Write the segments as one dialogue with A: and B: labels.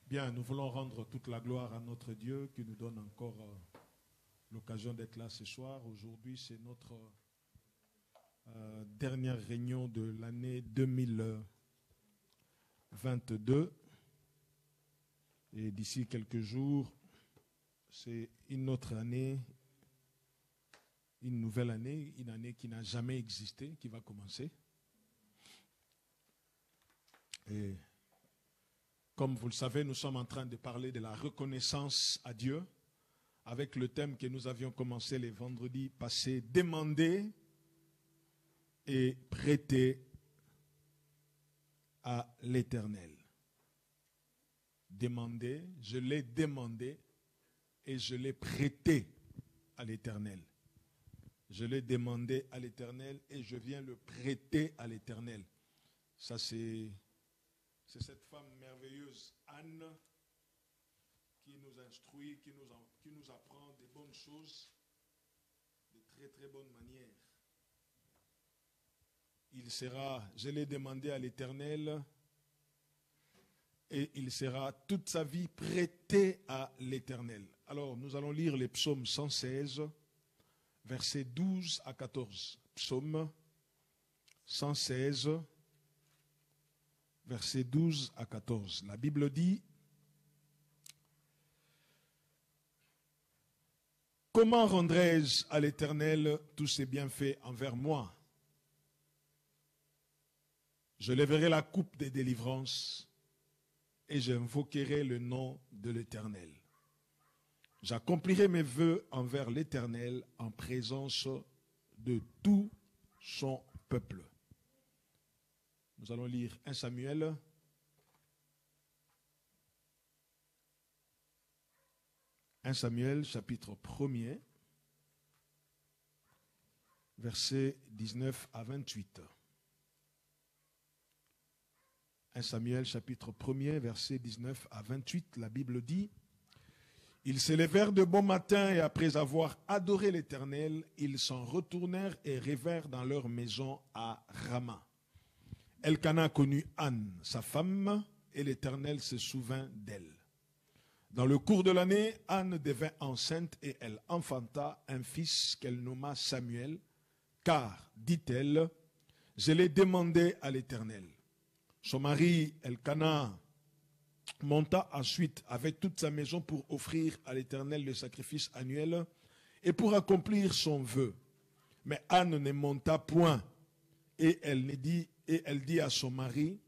A: Bien, nous voulons rendre toute la gloire à notre Dieu qui nous donne encore l'occasion d'être là ce soir. Aujourd'hui, c'est notre dernière réunion de l'année 2022. Et d'ici quelques jours, c'est une autre année, une nouvelle année, une année qui n'a jamais existé, qui va commencer. Et comme vous le savez, nous sommes en train de parler de la reconnaissance à Dieu avec le thème que nous avions commencé les vendredis passés, demander et prêter à l'Éternel. Demander, je l'ai demandé et je l'ai prêté à l'Éternel. Je l'ai demandé à l'Éternel et je viens le prêter à l'Éternel. Ça c'est cette femme merveilleuse, Anne, qui nous instruit, qui nous apprend des bonnes choses, de très très bonnes manières. Il sera, je l'ai demandé à l'Éternel, et il sera toute sa vie prêté à l'Éternel. Alors, nous allons lire les psaumes 116, versets 12 à 14. Psaume 116, versets 12 à 14. La Bible dit: comment rendrai-je à l'Éternel tous ses bienfaits envers moi? Je lèverai la coupe des délivrances et j'invoquerai le nom de l'Éternel. J'accomplirai mes vœux envers l'Éternel en présence de tout son peuple. Nous allons lire 1 Samuel. 1 Samuel, chapitre 1er, versets 19 à 28. 1 Samuel, chapitre 1er, versets 19 à 28, la Bible dit: ils se levèrent de bon matin et après avoir adoré l'Éternel, ils s'en retournèrent et revèrent dans leur maison à Rama. Elkana connut Anne, sa femme, et l'Éternel se souvint d'elle. Dans le cours de l'année, Anne devint enceinte et elle enfanta un fils qu'elle nomma Samuel, car, dit-elle, je l'ai demandé à l'Éternel. Son mari, Elkana, monta ensuite avec toute sa maison pour offrir à l'Éternel le sacrifice annuel et pour accomplir son vœu. Mais Anne ne monta point et elle dit à son mari: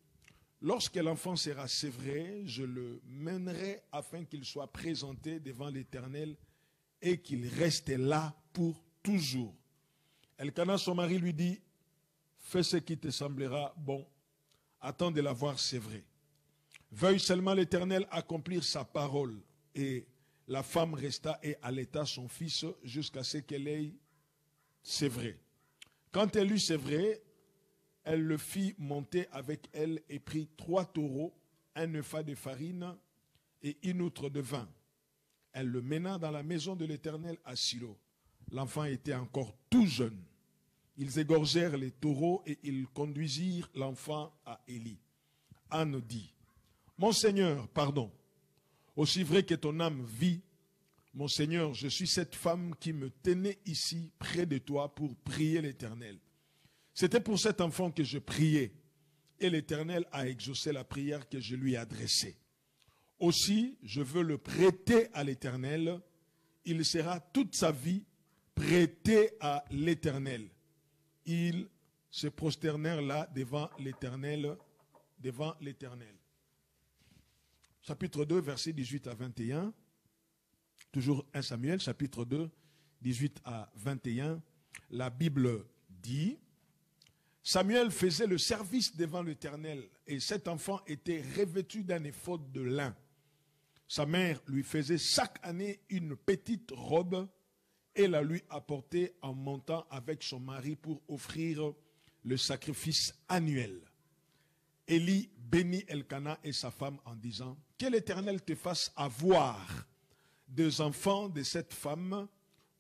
A: lorsque l'enfant sera sévré, je le mènerai afin qu'il soit présenté devant l'Éternel et qu'il reste là pour toujours. Elkana, son mari, lui dit: fais ce qui te semblera bon. Attends de l'avoir sévré. Veuille seulement l'Éternel accomplir sa parole. Et la femme resta et allaita son fils jusqu'à ce qu'elle ait sévré. Quand elle eut sévré, elle le fit monter avec elle et prit 3 taureaux, un épha de farine et une outre de vin. Elle le mena dans la maison de l'Éternel à Silo. L'enfant était encore tout jeune. Ils égorgèrent les taureaux et ils conduisirent l'enfant à Élie. Anne dit: mon Seigneur, pardon, aussi vrai que ton âme vit, mon Seigneur, je suis cette femme qui me tenait ici près de toi pour prier l'Éternel. C'était pour cet enfant que je priais, et l'Éternel a exaucé la prière que je lui ai adressée. Aussi, je veux le prêter à l'Éternel. Il sera toute sa vie prêté à l'Éternel. Ils se prosternèrent là devant l'Éternel. Chapitre 2, versets 18 à 21. Toujours 1 Samuel, chapitre 2, 18 à 21. La Bible dit: Samuel faisait le service devant l'Éternel et cet enfant était revêtu d'un éphod de lin. Sa mère lui faisait chaque année une petite robe et la lui apportait en montant avec son mari pour offrir le sacrifice annuel. Élie bénit Elkana et sa femme en disant: que l'Éternel te fasse avoir des enfants de cette femme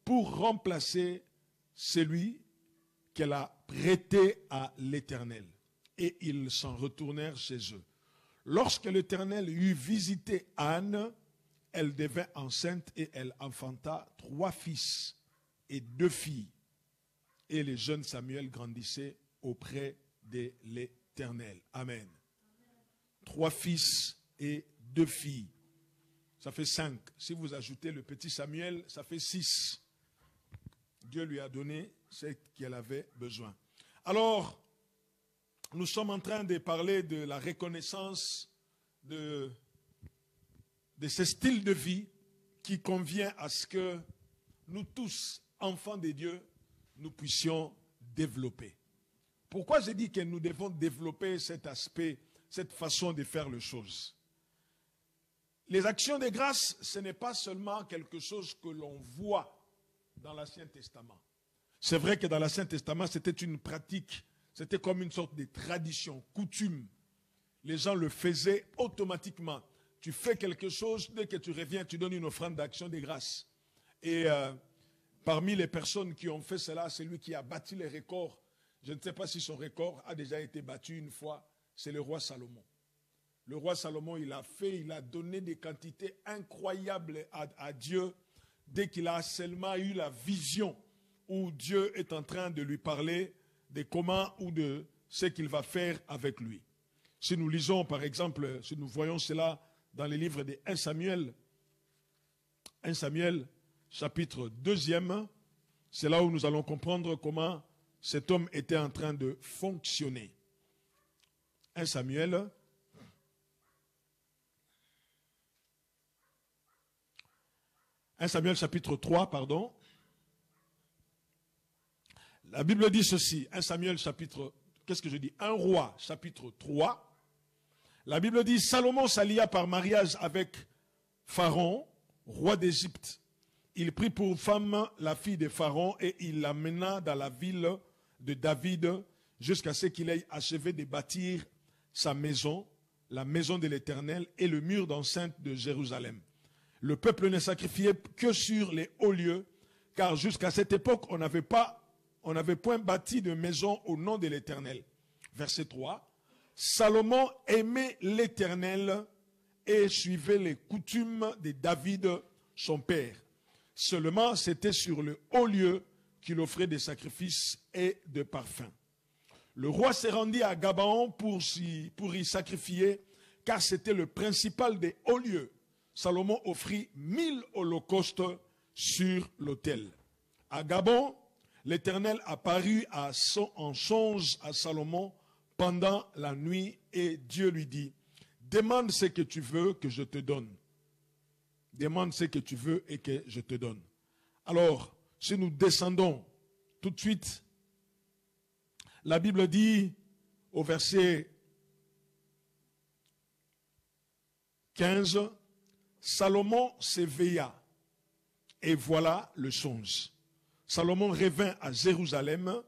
A: pour remplacer celui qu'elle a prêté à l'Éternel. Et ils s'en retournèrent chez eux. Lorsque l'Éternel eut visité Anne, elle devint enceinte et elle enfanta 3 fils et 2 filles. Et le jeune Samuel grandissait auprès de l'Éternel. Amen. 3 fils et 2 filles. Ça fait 5. Si vous ajoutez le petit Samuel, ça fait 6. Dieu lui a donné ce qu'elle avait besoin. Alors, nous sommes en train de parler de la reconnaissance de ce style de vie qui convient à ce que nous tous, enfants de Dieu, nous puissions développer. Pourquoi j'ai dit que nous devons développer cet aspect, cette façon de faire les choses? Les actions de grâce, ce n'est pas seulement quelque chose que l'on voit dans l'Ancien Testament. C'est vrai que dans l'Ancien Testament, c'était une pratique, c'était comme une sorte de tradition, coutume. Les gens le faisaient automatiquement. Tu fais quelque chose, dès que tu reviens, tu donnes une offrande d'action de grâce. Et parmi les personnes qui ont fait cela, c'est lui qui a battu les records. Je ne sais pas si son record a déjà été battu une fois, c'est le roi Salomon. Le roi Salomon, il a donné des quantités incroyables à Dieu dès qu'il a seulement eu la vision où Dieu est en train de lui parler de comment ou de ce qu'il va faire avec lui. Si nous lisons, par exemple, si nous voyons cela dans les livres de 1 Samuel, chapitre 2, c'est là où nous allons comprendre comment cet homme était en train de fonctionner. 1 Samuel, chapitre 3, pardon. La Bible dit ceci, 1 Samuel chapitre, qu'est-ce que je dis? 1 Roi chapitre 3. La Bible dit, Salomon s'allia par mariage avec Pharaon, roi d'Égypte. Il prit pour femme la fille de Pharaon et il l'amena dans la ville de David jusqu'à ce qu'il ait achevé de bâtir sa maison, la maison de l'Éternel et le mur d'enceinte de Jérusalem. Le peuple ne sacrifiait que sur les hauts lieux, car jusqu'à cette époque, on n'avait point bâti de maison au nom de l'Éternel. Verset 3. Salomon aimait l'Éternel et suivait les coutumes de David, son père. Seulement, c'était sur le haut lieu qu'il offrait des sacrifices et des parfums. Le roi s'est rendu à Gabaon pour y sacrifier, car c'était le principal des hauts lieux. Salomon offrit 1000 holocaustes sur l'autel. À Gabon, l'Éternel apparut en songe à Salomon pendant la nuit et Dieu lui dit, demande ce que tu veux que je te donne. Demande ce que tu veux et que je te donne. Alors, si nous descendons tout de suite, la Bible dit au verset 15, Salomon s'éveilla et voilà le songe. Salomon revint à Jérusalem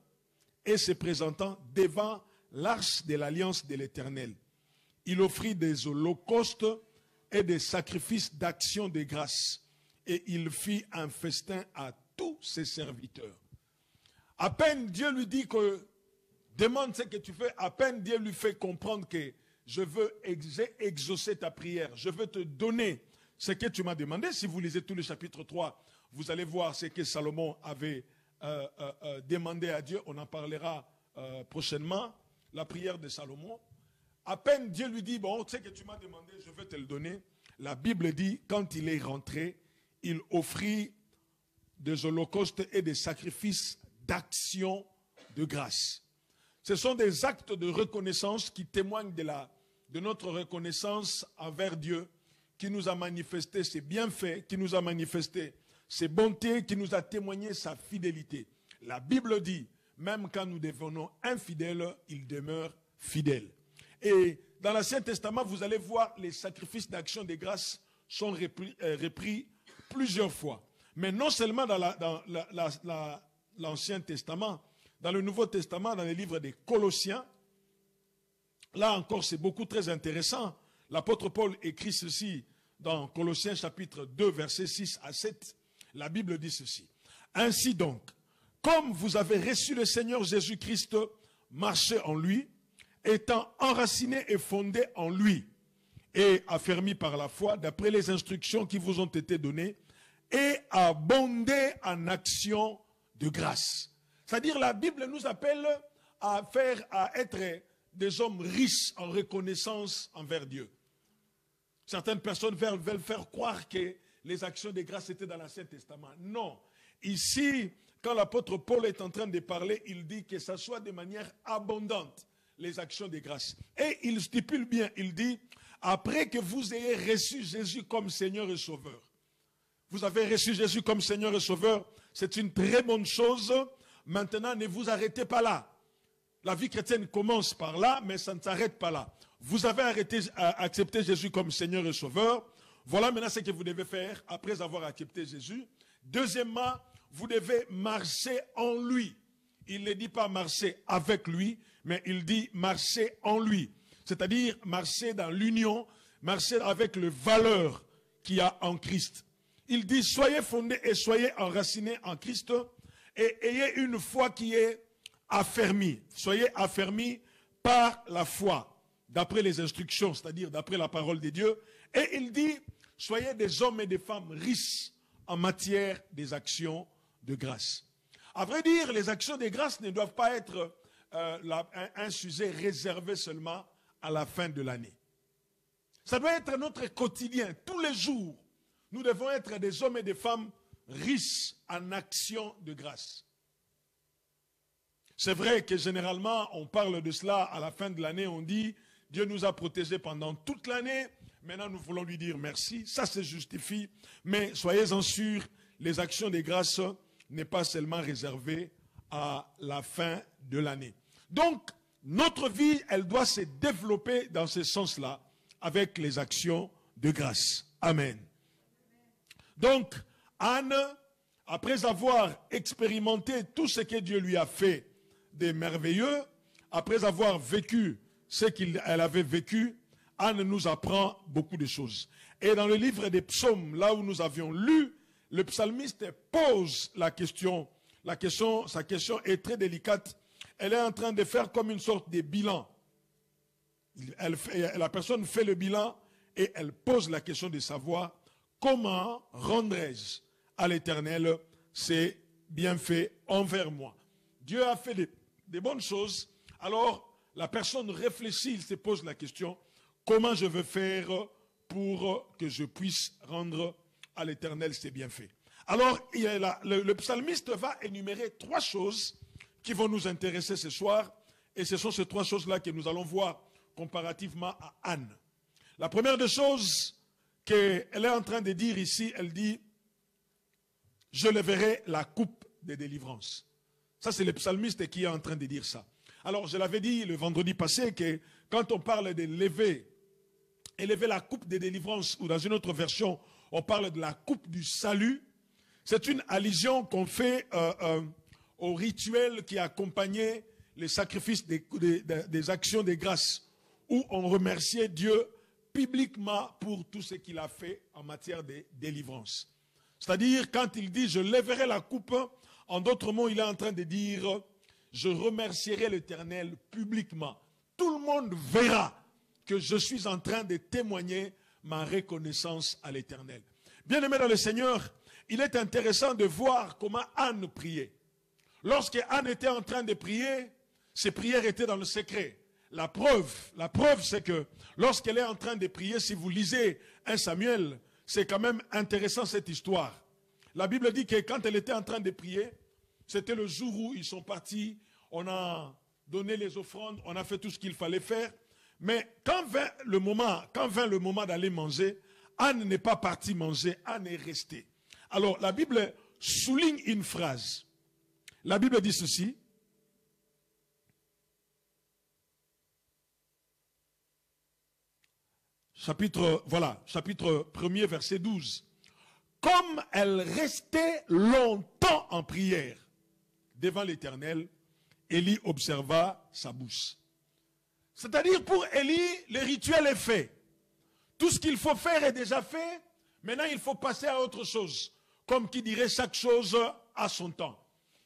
A: et se présentant devant l'arche de l'alliance de l'Éternel. Il offrit des holocaustes et des sacrifices d'action de grâce. Et il fit un festin à tous ses serviteurs. À peine Dieu lui dit que demande ce que tu fais, à peine Dieu lui fait comprendre que je veux exaucer ta prière, je veux te donner ce que tu m'as demandé. Si vous lisez tout le chapitre 3, vous allez voir ce que Salomon avait demandé à Dieu. On en parlera prochainement, la prière de Salomon. À peine Dieu lui dit, bon, ce que tu m'as demandé, je veux te le donner. La Bible dit, quand il est rentré, il offrit des holocaustes et des sacrifices d'action de grâce. Ce sont des actes de reconnaissance qui témoignent de notre reconnaissance envers Dieu, qui nous a manifesté ses bienfaits, qui nous a manifesté ses bontés, qui nous a témoigné sa fidélité. La Bible dit, même quand nous devenons infidèles, il demeure fidèle. Et dans l'Ancien Testament, vous allez voir, les sacrifices d'action de grâce sont repris plusieurs fois. Mais non seulement dans l'Ancien Testament, dans le Nouveau Testament, dans les livres des Colossiens, là encore c'est beaucoup très intéressant. L'apôtre Paul écrit ceci dans Colossiens chapitre 2, versets 6 à 7. La Bible dit ceci. Ainsi donc, comme vous avez reçu le Seigneur Jésus-Christ, marchez en lui, étant enraciné et fondé en lui. et affermis par la foi, d'après les instructions qui vous ont été données, et abondez en actions de grâce. C'est-à-dire la Bible nous appelle à être des hommes riches en reconnaissance envers Dieu. Certaines personnes veulent faire croire que les actions de grâce étaient dans l'Ancien Testament. Non. Ici, quand l'apôtre Paul est en train de parler, il dit que ça soit de manière abondante, les actions de grâce. Et il stipule bien, il dit, après que vous ayez reçu Jésus comme Seigneur et Sauveur. Vous avez reçu Jésus comme Seigneur et Sauveur, c'est une très bonne chose. Maintenant, ne vous arrêtez pas là. La vie chrétienne commence par là, mais ça ne s'arrête pas là. Vous avez accepté Jésus comme Seigneur et Sauveur. Voilà maintenant ce que vous devez faire après avoir accepté Jésus. Deuxièmement, vous devez marcher en lui. Il ne dit pas marcher avec lui, mais il dit marcher en lui. C'est-à-dire marcher dans l'union, marcher avec les valeurs qu'il y a en Christ. Il dit soyez fondés et soyez enracinés en Christ et ayez une foi qui est affermie. Soyez affermis par la foi, d'après les instructions, c'est-à-dire d'après la parole de Dieu. Et il dit soyez des hommes et des femmes riches en matière des actions de grâce. À vrai dire, les actions de grâce ne doivent pas être un sujet réservé seulement à la fin de l'année. Ça doit être notre quotidien. Tous les jours, nous devons être des hommes et des femmes riches en actions de grâce. C'est vrai que généralement, on parle de cela à la fin de l'année, on dit Dieu nous a protégés pendant toute l'année, maintenant nous voulons lui dire merci, ça se justifie, mais soyez-en sûrs, les actions de grâce n'est pas seulement réservée à la fin de l'année. Donc, notre vie, elle doit se développer dans ce sens-là, avec les actions de grâce. Amen. Donc, Anne, après avoir expérimenté tout ce que Dieu lui a fait de merveilleux, après avoir vécu ce qu'elle avait vécu, Anne nous apprend beaucoup de choses. Et dans le livre des psaumes, là où nous avions lu, le psalmiste pose la question. Sa question est très délicate. Elle est en train de faire comme une sorte de bilan. La personne fait le bilan et elle pose la question de savoir comment rendrai-je à l'Éternel ses bienfaits envers moi. Dieu a fait des bonnes choses. Alors la personne réfléchit, il se pose la question, comment je veux faire pour que je puisse rendre à l'Éternel ses bienfaits. Alors le psalmiste va énumérer 3 choses qui vont nous intéresser ce soir. Et ce sont ces 3 choses-là que nous allons voir comparativement à Anne. La première des choses qu'elle est en train de dire ici, elle dit « Je leverai la coupe de délivrance ». Ça, c'est le psalmiste qui est en train de dire ça. Alors, je l'avais dit le vendredi passé que quand on parle de élever la coupe de délivrance, ou dans une autre version, on parle de la coupe du salut, c'est une allusion qu'on fait au rituel qui accompagnait les sacrifices des actions de grâce, où on remerciait Dieu publiquement pour tout ce qu'il a fait en matière de délivrance. C'est-à-dire, quand il dit « je lèverai la coupe », en d'autres mots, il est en train de dire « je remercierai l'Éternel publiquement ». Tout le monde verra que je suis en train de témoigner ma reconnaissance à l'Éternel. Bien-aimés dans le Seigneur, il est intéressant de voir comment Anne priait. Lorsque Anne était en train de prier, ses prières étaient dans le secret. La preuve, c'est que lorsqu'elle est en train de prier, si vous lisez 1 Samuel, c'est quand même intéressant cette histoire. La Bible dit que quand elle était en train de prier, c'était le jour où ils sont partis, on a donné les offrandes, on a fait tout ce qu'il fallait faire. Mais quand vint le moment d'aller manger, Anne n'est pas partie manger, Anne est restée. Alors la Bible souligne une phrase. La Bible dit ceci. Chapitre 1er, verset 12. Comme elle restait longtemps en prière devant l'Éternel, Élie observa sa bouche. C'est-à-dire pour Élie, le rituel est fait. Tout ce qu'il faut faire est déjà fait. Maintenant, il faut passer à autre chose. Comme qui dirait chaque chose à son temps.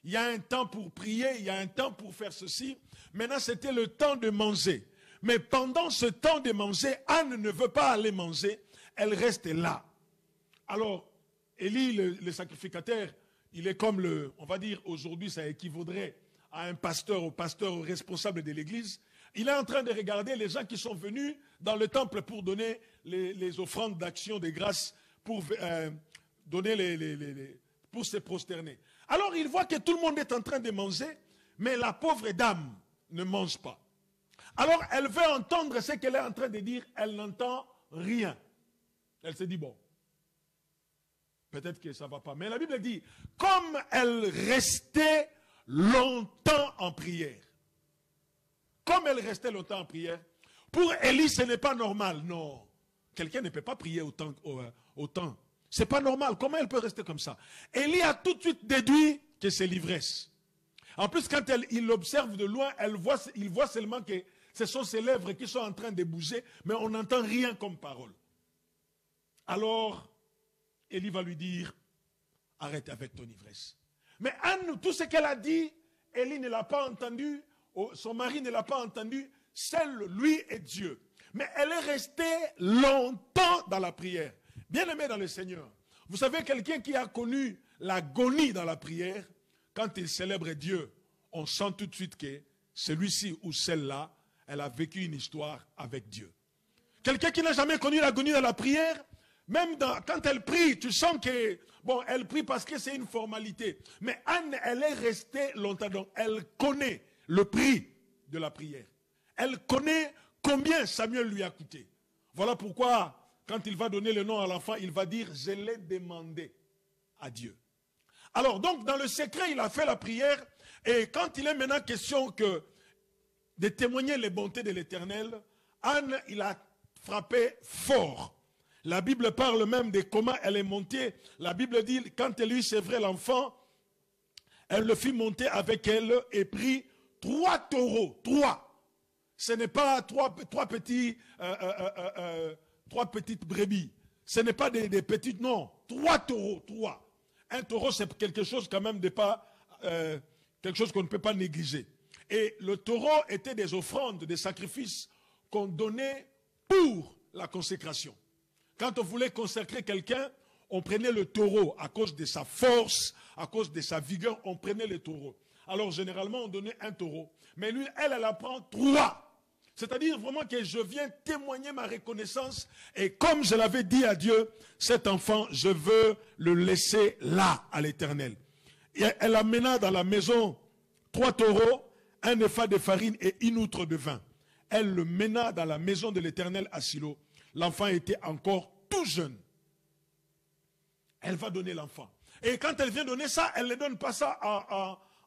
A: Il y a un temps pour prier, il y a un temps pour faire ceci. Maintenant, c'était le temps de manger. Mais pendant ce temps de manger, Anne ne veut pas aller manger, elle reste là. Alors, Élie, le sacrificateur, il est comme on va dire aujourd'hui, ça équivaudrait à un pasteur, au pasteur responsable de l'église. Il est en train de regarder les gens qui sont venus dans le temple pour donner les offrandes d'action de grâce, pour pour se prosterner. Alors il voit que tout le monde est en train de manger, mais la pauvre dame ne mange pas. Alors elle veut entendre ce qu'elle est en train de dire, elle n'entend rien. Elle se dit, bon, peut-être que ça ne va pas. Mais la Bible dit, comme elle restait longtemps en prière, comme elle restait longtemps en prière, pour Élie, ce n'est pas normal. Non, quelqu'un ne peut pas prier autant. Ce n'est pas normal. Comment elle peut rester comme ça? Élie a tout de suite déduit que c'est l'ivresse. En plus, quand il l'observe de loin, il voit seulement que ce sont ses lèvres qui sont en train de bouger, mais on n'entend rien comme parole. Alors, Élie va lui dire, arrête avec ton ivresse. Mais Anne, tout ce qu'elle a dit, Élie ne l'a pas entendu, son mari ne l'a pas entendu, seul lui et Dieu. Mais elle est restée longtemps dans la prière. Bien-aimé dans le Seigneur, vous savez, quelqu'un qui a connu l'agonie dans la prière, quand il célèbre Dieu, on sent tout de suite que celui-ci ou celle-là, elle a vécu une histoire avec Dieu. Quelqu'un qui n'a jamais connu l'agonie dans la prière, même quand elle prie, tu sens que, bon, elle prie parce que c'est une formalité. Mais Anne, elle est restée longtemps, donc elle connaît le prix de la prière. Elle connaît combien Samuel lui a coûté. Voilà pourquoi, quand il va donner le nom à l'enfant, il va dire, je l'ai demandé à Dieu. Alors, donc, dans le secret, il a fait la prière, et quand il est maintenant question de témoigner les bontés de l'Éternel, Anne, il a frappé fort. La Bible parle même de comment elle est montée. La Bible dit, quand elle eut sévré l'enfant, elle le fit monter avec elle et prit 3 taureaux. 3. Ce n'est pas trois petites brebis. Ce n'est pas des petites, non. 3 taureaux, 3. Un taureau, c'est quelque chose quand même de pas, quelque chose qu'on ne peut pas négliger. Et le taureau était des offrandes, des sacrifices qu'on donnait pour la consécration. Quand on voulait consacrer quelqu'un, on prenait le taureau à cause de sa force, à cause de sa vigueur, on prenait le taureau. Alors généralement, on donnait un taureau. Mais lui, elle apprend 3. C'est-à-dire vraiment que je viens témoigner ma reconnaissance. Et comme je l'avais dit à Dieu, cet enfant, je veux le laisser là, à l'Éternel. Elle amena dans la maison 3 taureaux, 1 épha de farine et 1 outre de vin. Elle le mena dans la maison de l'Éternel à Silo. L'enfant était encore tout jeune. Elle va donner l'enfant. Et quand elle vient donner ça, elle ne donne pas ça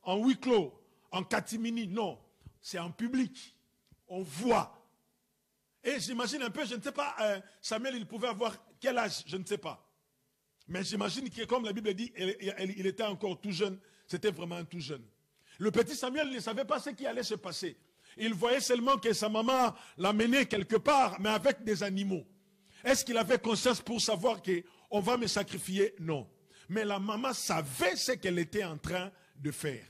A: en huis clos, en catimini. Non, c'est en public. On voit. Et j'imagine un peu, je ne sais pas, Samuel, il pouvait avoir quel âge, je ne sais pas. Mais j'imagine que, comme la Bible dit, il était encore tout jeune. C'était vraiment tout jeune. Le petit Samuel ne savait pas ce qui allait se passer. Il voyait seulement que sa maman l'amenait quelque part, mais avec des animaux. Est-ce qu'il avait conscience pour savoir qu'on va me sacrifier? Non. Mais la maman savait ce qu'elle était en train de faire.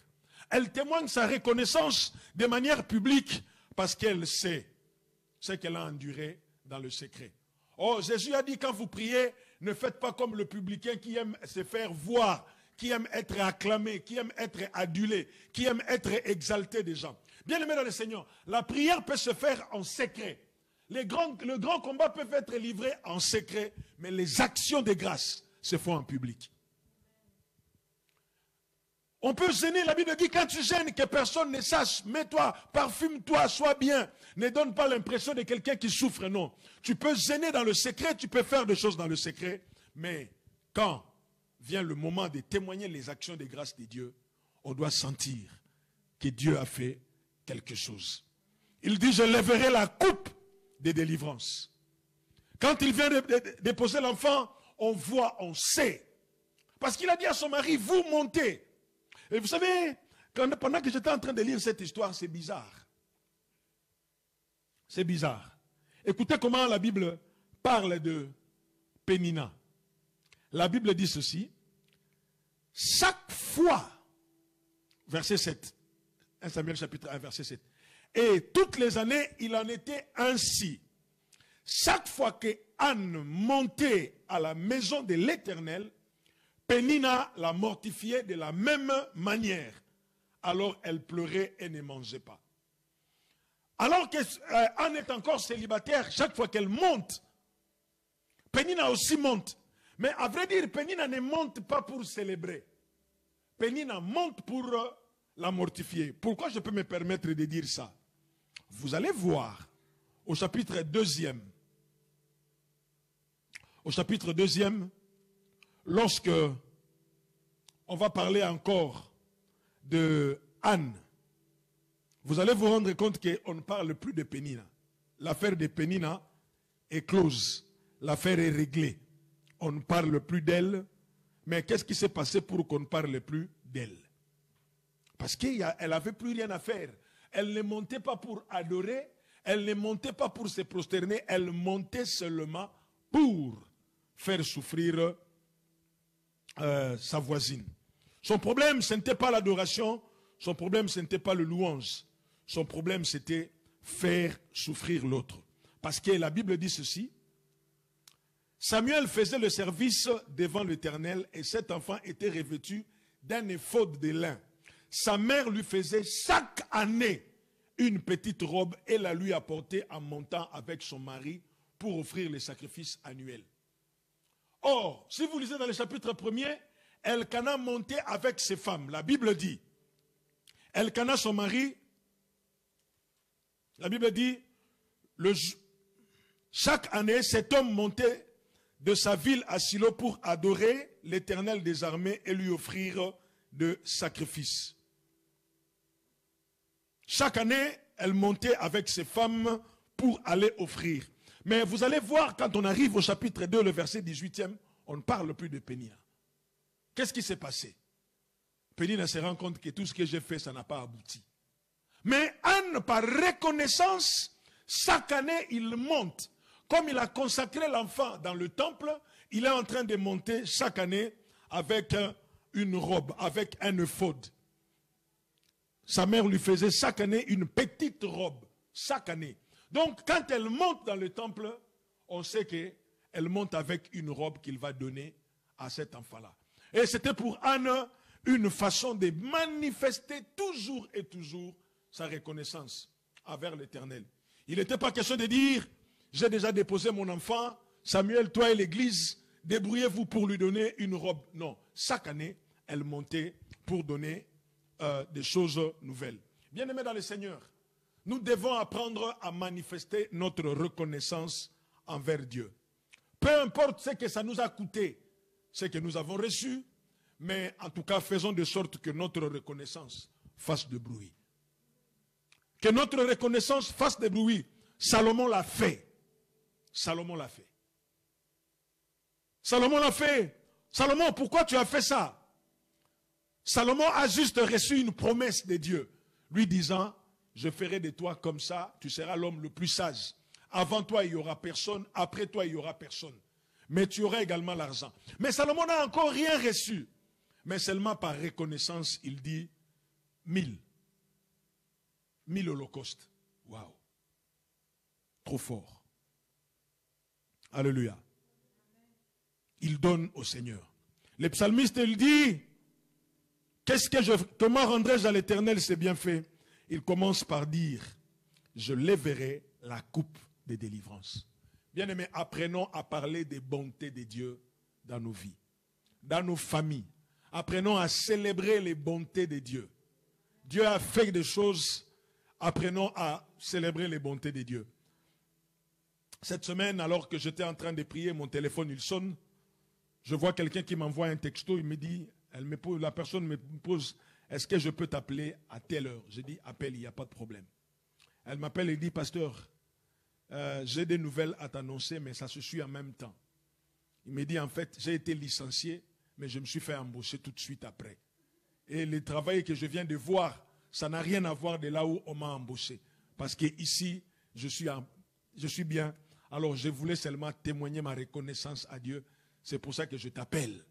A: Elle témoigne sa reconnaissance de manière publique parce qu'elle sait ce qu'elle a enduré dans le secret. Oh, Jésus a dit, quand vous priez, ne faites pas comme le publicain qui aime se faire voir, qui aime être acclamé, qui aime être adulé, qui aime être exalté des gens. Bien-aimés dans le Seigneur, la prière peut se faire en secret. Le grand combat peut être livré en secret, mais les actions de grâce se font en public. On peut gêner, la Bible dit, quand tu gênes, que personne ne sache, mets-toi, parfume-toi, sois bien. Ne donne pas l'impression de quelqu'un qui souffre, non. Tu peux gêner dans le secret, tu peux faire des choses dans le secret, mais quand vient le moment de témoigner les actions de grâce de Dieu, on doit sentir que Dieu a fait quelque chose. Il dit, je lèverai la coupe de délivrance. Quand il vient de déposer l'enfant, on voit, on sait. Parce qu'il a dit à son mari, vous montez. Et vous savez, pendant que j'étais en train de lire cette histoire, c'est bizarre. C'est bizarre. Écoutez comment la Bible parle de Pénina. La Bible dit ceci. Chaque fois, verset 7, 1 Samuel chapitre 1, verset 7, Et toutes les années, il en était ainsi. Chaque fois que Anne montait à la maison de l'Éternel, Pénina la mortifiait de la même manière. Alors elle pleurait et ne mangeait pas. Alors que Anne est encore célibataire, chaque fois qu'elle monte, Pénina aussi monte. Mais à vrai dire, Pénina ne monte pas pour célébrer. Pénina monte pour la mortifier. Pourquoi je peux me permettre de dire ça? Vous allez voir au chapitre 2e. Au chapitre 2e, lorsque on va parler encore de Anne, vous allez vous rendre compte qu'on ne parle plus de Pénina. L'affaire de Pénina est close. L'affaire est réglée. On ne parle plus d'elle. Mais qu'est-ce qui s'est passé pour qu'on ne parle plus d'elle? Parce qu'elle n'avait plus rien à faire. Elle ne montait pas pour adorer. Elle ne montait pas pour se prosterner. Elle montait seulement pour faire souffrir sa voisine. Son problème, ce n'était pas l'adoration. Son problème, ce n'était pas le louange. Son problème, c'était faire souffrir l'autre. Parce que la Bible dit ceci. Samuel faisait le service devant l'Éternel et cet enfant était revêtu d'un éphod de lin. Sa mère lui faisait chaque année une petite robe et la lui apportait en montant avec son mari pour offrir les sacrifices annuels. Or, si vous lisez dans le chapitre 1er, Elkana montait avec ses femmes. La Bible dit, Elkana, son mari, la Bible dit, chaque année, cet homme montait de sa ville à Silo pour adorer l'Éternel des armées et lui offrir de sacrifices. Chaque année, elle montait avec ses femmes pour aller offrir. Mais vous allez voir, quand on arrive au chapitre 2, le verset 18e, on ne parle plus de Pénina. Qu'est-ce qui s'est passé? Pénina se rend compte que tout ce que j'ai fait, ça n'a pas abouti. Mais Anne, par reconnaissance, chaque année, il monte. Comme il a consacré l'enfant dans le temple, il est en train de monter chaque année avec une robe, avec un éphod. Sa mère lui faisait chaque année une petite robe, chaque année. Donc, quand elle monte dans le temple, on sait qu'elle monte avec une robe qu'il va donner à cet enfant-là. Et c'était pour Anne une façon de manifester toujours et toujours sa reconnaissance envers l'Éternel. Il n'était pas question de dire, j'ai déjà déposé mon enfant, Samuel, toi et l'église, débrouillez-vous pour lui donner une robe. Non, chaque année, elle montait pour donner des choses nouvelles. Bien-aimés dans le Seigneur, nous devons apprendre à manifester notre reconnaissance envers Dieu. Peu importe ce que ça nous a coûté, ce que nous avons reçu, mais en tout cas, faisons de sorte que notre reconnaissance fasse de bruit. Que notre reconnaissance fasse de bruit. Salomon l'a fait. Salomon l'a fait. Salomon l'a fait. Salomon, pourquoi tu as fait ça? Salomon a juste reçu une promesse de Dieu, lui disant, je ferai de toi comme ça, tu seras l'homme le plus sage. Avant toi, il n'y aura personne, après toi, il n'y aura personne. Mais tu auras également l'argent. Mais Salomon n'a encore rien reçu. Mais seulement par reconnaissance, il dit 1000. 1000 holocaustes. Waouh. Trop fort. Alléluia. Il donne au Seigneur. Le psalmiste, il dit, comment rendrai-je à l'Éternel ses bienfaits? Il commence par dire, je lèverai la coupe de délivrance. Bien-aimés, apprenons à parler des bontés de Dieu dans nos vies, dans nos familles. Apprenons à célébrer les bontés de Dieu. Dieu a fait des choses, apprenons à célébrer les bontés de Dieu. Cette semaine, alors que j'étais en train de prier, mon téléphone il sonne. Je vois quelqu'un qui m'envoie un texto, il me dit, la personne me pose, est-ce que je peux t'appeler à telle heure? Je dis, appelle, il n'y a pas de problème. Elle m'appelle et dit, pasteur, j'ai des nouvelles à t'annoncer, mais ça se suit en même temps. Il me dit, en fait, j'ai été licencié, mais je me suis fait embaucher tout de suite après. Et le travail que je viens de voir, ça n'a rien à voir de là où on m'a embauché. Parce que ici, je suis bien. Alors, je voulais seulement témoigner ma reconnaissance à Dieu. C'est pour ça que je t'appelle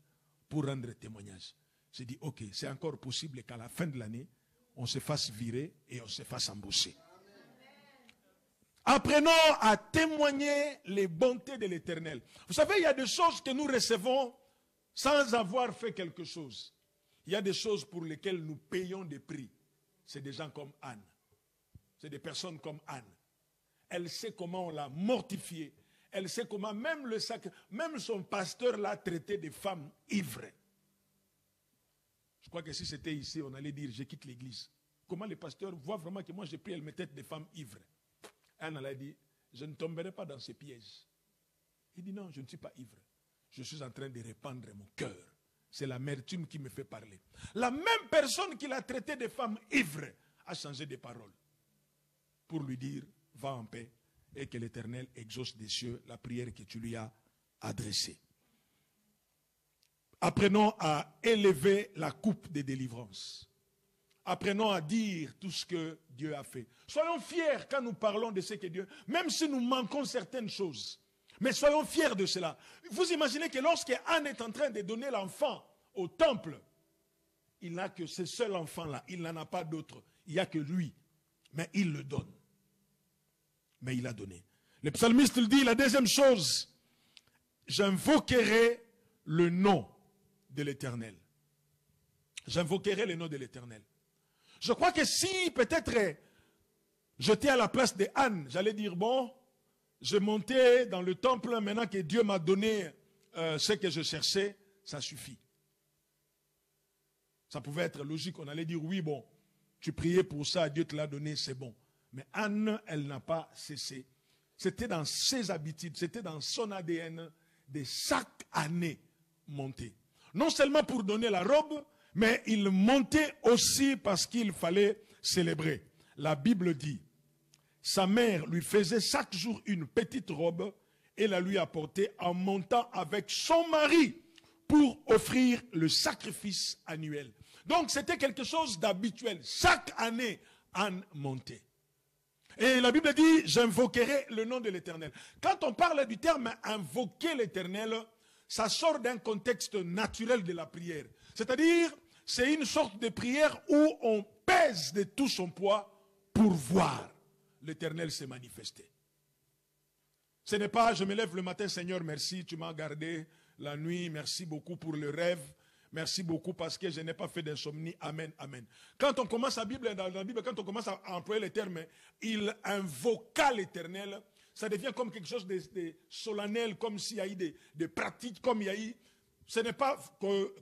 A: pour rendre témoignage. J'ai dit, ok, c'est encore possible qu'à la fin de l'année, on se fasse virer et on se fasse embaucher. Apprenons à témoigner les bontés de l'Éternel. Vous savez, il y a des choses que nous recevons sans avoir fait quelque chose. Il y a des choses pour lesquelles nous payons des prix. C'est des gens comme Anne. C'est des personnes comme Anne. Elle sait comment on l'a mortifiée. Elle sait comment même son pasteur l'a traité de femme ivre. Je crois que si c'était ici, on allait dire, je quitte l'église. Comment les pasteurs voient vraiment que moi j'ai pris, elle me traite de femme ivre. Anne a dit, je ne tomberai pas dans ces pièges. Il dit, non, je ne suis pas ivre. Je suis en train de répandre mon cœur. C'est l'amertume qui me fait parler. La même personne qui l'a traité de femme ivre a changé de parole pour lui dire, va en paix et que l'Éternel exauce des cieux la prière que tu lui as adressée. Apprenons à élever la coupe de délivrance. Apprenons à dire tout ce que Dieu a fait. Soyons fiers quand nous parlons de ce que Dieu... Même si nous manquons certaines choses. Mais soyons fiers de cela. Vous imaginez que lorsque Anne est en train de donner l'enfant au temple, il n'a que ce seul enfant-là. Il n'en a pas d'autre. Il n'y a que lui. Mais il le donne. Mais il a donné. Le psalmiste le dit, la deuxième chose, j'invoquerai le nom de l'Éternel. J'invoquerai le nom de l'Éternel. Je crois que si peut-être j'étais à la place de Anne, j'allais dire, bon, je montais dans le temple, maintenant que Dieu m'a donné ce que je cherchais, ça suffit. Ça pouvait être logique, on allait dire, oui, bon, tu priais pour ça, Dieu te l'a donné, c'est bon. Mais Anne, elle n'a pas cessé. C'était dans ses habitudes, c'était dans son ADN de chaque année monter. Non seulement pour donner la robe, mais il montait aussi parce qu'il fallait célébrer. La Bible dit, sa mère lui faisait chaque jour une petite robe et la lui apportait en montant avec son mari pour offrir le sacrifice annuel. Donc c'était quelque chose d'habituel. Chaque année, Anne montait. Et la Bible dit, j'invoquerai le nom de l'Éternel. Quand on parle du terme invoquer l'Éternel, ça sort d'un contexte naturel de la prière. C'est-à-dire, c'est une sorte de prière où on pèse de tout son poids pour voir l'Éternel se manifester. Ce n'est pas, je me lève le matin, Seigneur, merci, tu m'as gardé la nuit, merci beaucoup pour le rêve, merci beaucoup parce que je n'ai pas fait d'insomnie, amen, amen. Quand on commence dans la Bible, quand on commence à employer les termes, il invoqua l'Éternel, ça devient comme quelque chose de solennel, comme s'il y a eu des pratiques, comme il y a eu... Ce n'est pas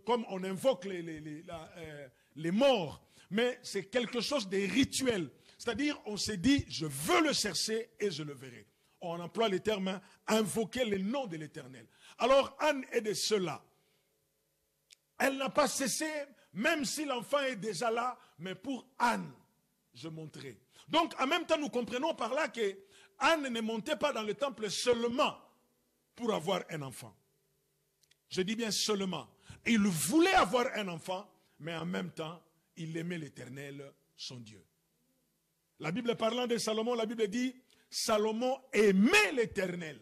A: comme on invoque les morts, mais c'est quelque chose de rituel. C'est-à-dire, on s'est dit, je veux le chercher et je le verrai. On emploie le terme invoquer le nom de l'Éternel. Alors, Anne est de ceux-là. Elle n'a pas cessé, même si l'enfant est déjà là, mais pour Anne, je monterai. Donc, en même temps, nous comprenons par là que Anne ne montait pas dans le temple seulement pour avoir un enfant. Je dis bien seulement. Il voulait avoir un enfant, mais en même temps, il aimait l'Éternel, son Dieu. La Bible parlant de Salomon, la Bible dit, Salomon aimait l'Éternel.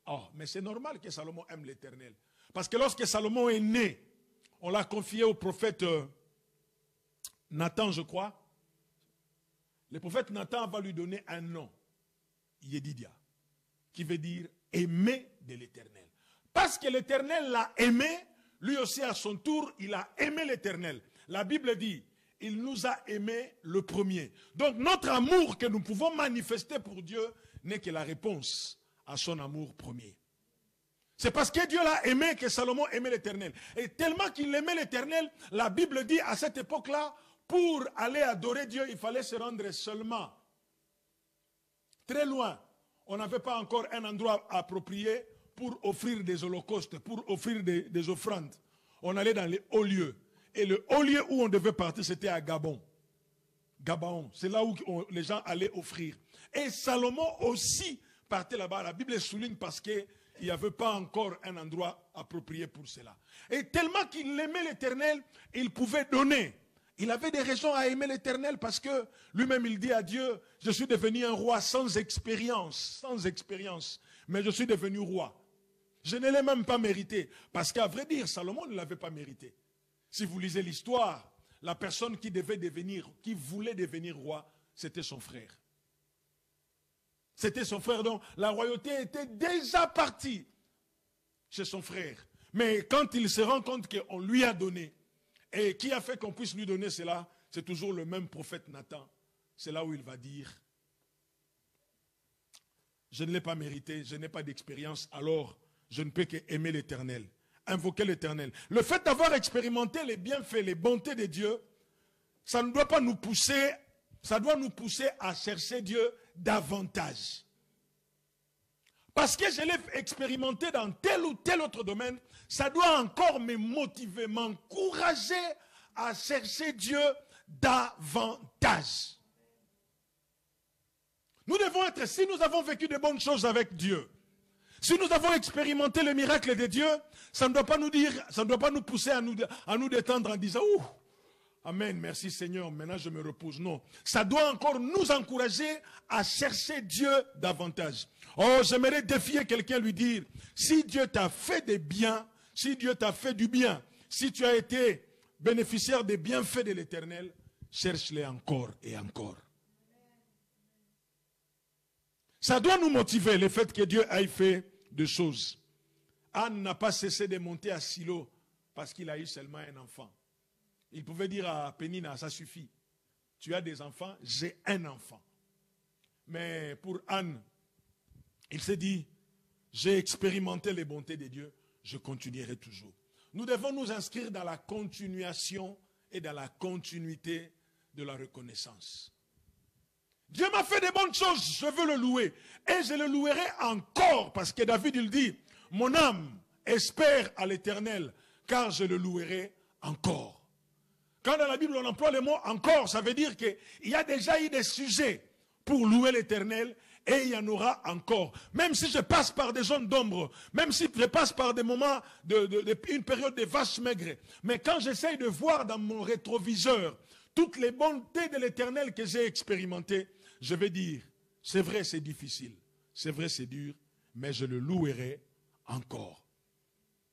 A: Oh, mais c'est normal que Salomon aime l'Éternel. Parce que lorsque Salomon est né, on l'a confié au prophète Nathan, je crois. Le prophète Nathan va lui donner un nom, Yedidia, qui veut dire aimer de l'Éternel. Parce que l'Éternel l'a aimé, lui aussi à son tour, il a aimé l'Éternel. La Bible dit, il nous a aimés le premier. Donc notre amour que nous pouvons manifester pour Dieu n'est que la réponse à son amour premier. C'est parce que Dieu l'a aimé que Salomon aimait l'Éternel. Et tellement qu'il aimait l'Éternel, la Bible dit à cette époque-là, pour aller adorer Dieu, il fallait se rendre seulement très loin. On n'avait pas encore un endroit approprié pour offrir des holocaustes, pour offrir des offrandes. On allait dans les hauts lieux. Et le haut lieu où on devait partir, c'était à Gabon. Gabaon, c'est là où les gens allaient offrir. Et Salomon aussi partait là-bas. La Bible souligne parce qu'il n'y avait pas encore un endroit approprié pour cela. Et tellement qu'il aimait l'Éternel, il pouvait donner. Il avait des raisons à aimer l'Éternel parce que lui-même il dit à Dieu, je suis devenu un roi sans expérience, mais je suis devenu roi. Je ne l'ai même pas mérité, parce qu'à vrai dire, Salomon ne l'avait pas mérité. Si vous lisez l'histoire, la personne qui voulait devenir roi, c'était son frère. C'était son frère, donc la royauté était déjà partie chez son frère. Mais quand il se rend compte qu'on lui a donné, et qui a fait qu'on puisse lui donner cela, c'est toujours le même prophète Nathan. C'est là où il va dire, je ne l'ai pas mérité, je n'ai pas d'expérience, alors je ne peux qu'aimer l'Éternel, invoquer l'Éternel. Le fait d'avoir expérimenté les bienfaits, les bontés de Dieu, ça ne doit pas nous pousser, ça doit nous pousser à chercher Dieu davantage. Parce que je l'ai expérimenté dans tel ou tel autre domaine, ça doit encore me motiver, m'encourager à chercher Dieu davantage. Nous devons être, si nous avons vécu de bonnes choses avec Dieu, si nous avons expérimenté le miracle de Dieu, ça ne doit pas nous dire, ça ne doit pas nous pousser à nous détendre en disant, ouh, amen, merci Seigneur, maintenant je me repose. Non, ça doit encore nous encourager à chercher Dieu davantage. Oh, j'aimerais défier quelqu'un, lui dire, si Dieu t'a fait des biens, si Dieu t'a fait du bien, si tu as été bénéficiaire des bienfaits de l'Éternel, cherche-les encore et encore. Ça doit nous motiver, le fait que Dieu ait fait des choses. Anne n'a pas cessé de monter à Silo parce qu'il a eu seulement un enfant. Il pouvait dire à Pénina, ça suffit. Tu as des enfants, j'ai un enfant. Mais pour Anne, il s'est dit, j'ai expérimenté les bontés de Dieu, je continuerai toujours. Nous devons nous inscrire dans la continuation et dans la continuité de la reconnaissance. Dieu m'a fait des bonnes choses, je veux le louer. Et je le louerai encore, parce que David il dit, mon âme espère à l'Éternel, car je le louerai encore. Quand dans la Bible on emploie le mot encore, ça veut dire qu'il y a déjà eu des sujets pour louer l'Éternel, et il y en aura encore. Même si je passe par des zones d'ombre, même si je passe par des moments, une période de vaches maigres, mais quand j'essaye de voir dans mon rétroviseur toutes les bontés de l'Éternel que j'ai expérimentées, je vais dire, c'est vrai c'est difficile, c'est vrai c'est dur, mais je le louerai encore.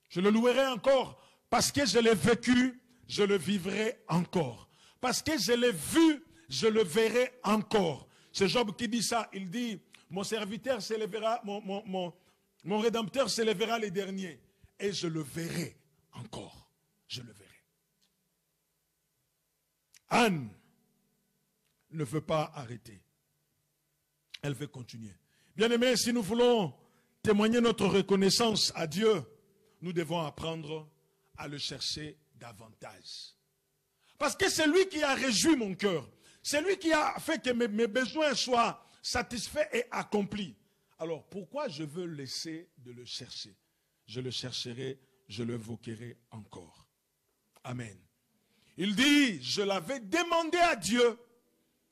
A: Je le louerai encore parce que je l'ai vécu, je le vivrai encore. Parce que je l'ai vu, je le verrai encore. C'est Job qui dit ça, il dit, mon serviteur s'élèvera, mon rédempteur s'élèvera les derniers, et je le verrai encore. Je le verrai. Anne ne veut pas arrêter. Elle veut continuer. Bien-aimés, si nous voulons témoigner notre reconnaissance à Dieu, nous devons apprendre à le chercher davantage. Parce que c'est lui qui a réjoui mon cœur. C'est lui qui a fait que mes besoins soient satisfaits et accomplis. Alors pourquoi je veux laisser de le chercher? Je le chercherai, je le l'évoquerai encore. Amen. Il dit, je l'avais demandé à Dieu.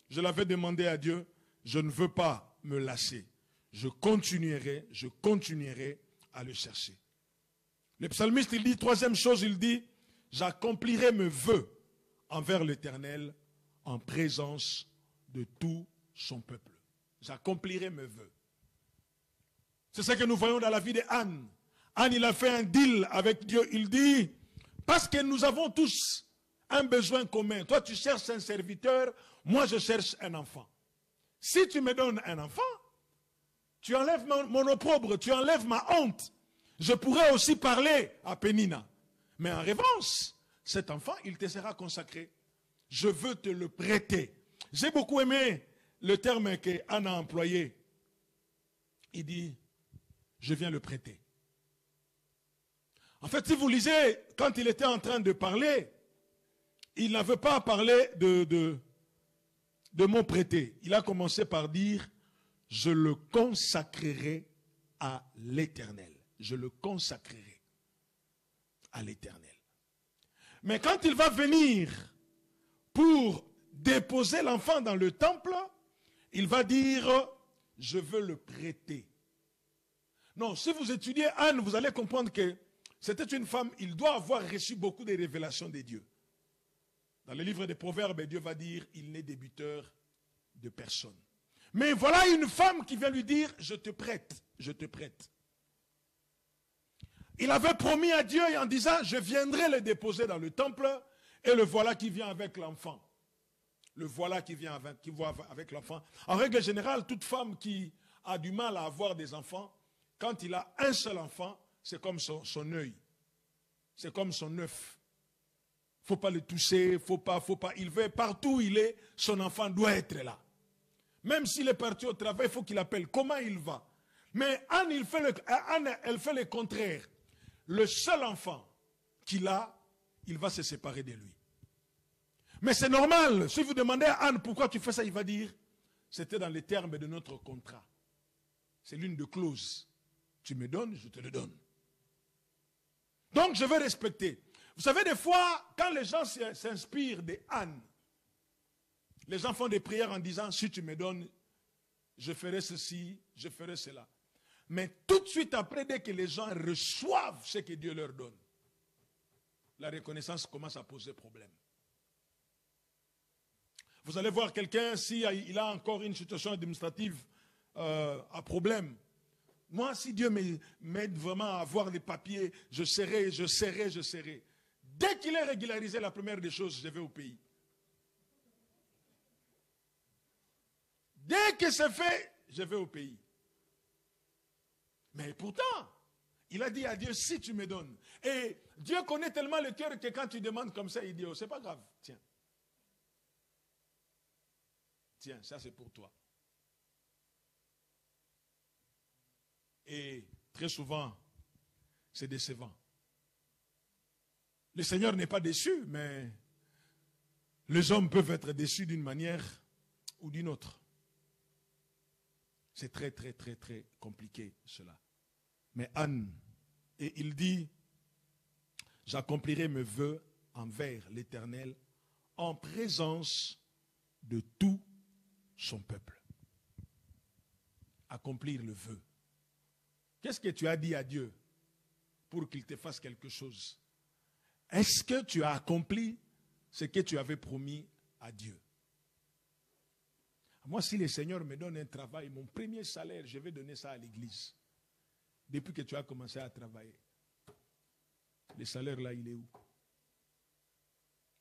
A: Je l'avais demandé à Dieu. Je ne veux pas me lasser. Je continuerai à le chercher. Le psalmiste, il dit, troisième chose, il dit, j'accomplirai mes vœux envers l'Éternel en présence de tout son peuple. J'accomplirai mes vœux. C'est ce que nous voyons dans la vie d'Anne. Anne, il a fait un deal avec Dieu. Il dit, parce que nous avons tous un besoin commun. Toi, tu cherches un serviteur, moi, je cherche un enfant. Si tu me donnes un enfant, tu enlèves mon opprobre, tu enlèves ma honte. Je pourrais aussi parler à Pénina. Mais en revanche, cet enfant, il te sera consacré. Je veux te le prêter. J'ai beaucoup aimé le terme qu'Anne a employé. Il dit, je viens le prêter. En fait, si vous lisez, quand il était en train de parler, il n'avait pas parlé de mon prêter. Il a commencé par dire, je le consacrerai à l'Éternel. Je le consacrerai à l'Éternel. Mais quand il va venir pour déposer l'enfant dans le temple, il va dire, je veux le prêter. Non, si vous étudiez Anne, vous allez comprendre que c'était une femme, il doit avoir reçu beaucoup de révélations de Dieu. Dans le livre des Proverbes, Dieu va dire, il n'est débiteur de personne. Mais voilà une femme qui vient lui dire, je te prête, je te prête. Il avait promis à Dieu en disant, je viendrai le déposer dans le temple, et le voilà qui vient avec l'enfant. Le voilà qui vient avec l'enfant. En règle générale, toute femme qui a du mal à avoir des enfants, quand il a un seul enfant, c'est comme son œil. C'est comme son œuf. Il ne faut pas le toucher, faut pas. Il veut, partout où il est, son enfant doit être là. Même s'il est parti au travail, il faut qu'il appelle. Comment il va? Mais Anne, elle fait le contraire. Le seul enfant qu'il a, il va se séparer de lui. Mais c'est normal. Si vous demandez à Anne pourquoi tu fais ça, il va dire, c'était dans les termes de notre contrat. C'est l'une des clauses. Tu me donnes, je te le donne. Donc je vais respecter. Vous savez, des fois, quand les gens s'inspirent de Anne, les gens font des prières en disant, si tu me donnes, je ferai ceci, je ferai cela. Mais tout de suite après, dès que les gens reçoivent ce que Dieu leur donne, la reconnaissance commence à poser problème. Vous allez voir quelqu'un, s'il a encore une situation administrative à problème. Moi, si Dieu m'aide vraiment à avoir des papiers, je serai. Dès qu'il est régularisé, la première des choses, je vais au pays. Dès que c'est fait, je vais au pays. Mais pourtant, il a dit à Dieu, si tu me donnes. Et Dieu connaît tellement le cœur que quand tu demandes comme ça, il dit, oh, c'est pas grave, tiens. Tiens, ça c'est pour toi. Et très souvent, c'est décevant. Le Seigneur n'est pas déçu, mais les hommes peuvent être déçus d'une manière ou d'une autre. C'est très, très, très, très compliqué cela. Mais Anne, et il dit, j'accomplirai mes vœux envers l'Éternel en présence de tout son peuple. Accomplir le vœu. Qu'est-ce que tu as dit à Dieu pour qu'il te fasse quelque chose? Est-ce que tu as accompli ce que tu avais promis à Dieu? Moi, si le Seigneur me donne un travail, mon premier salaire, je vais donner ça à l'église. Depuis que tu as commencé à travailler. Le salaire là, il est où?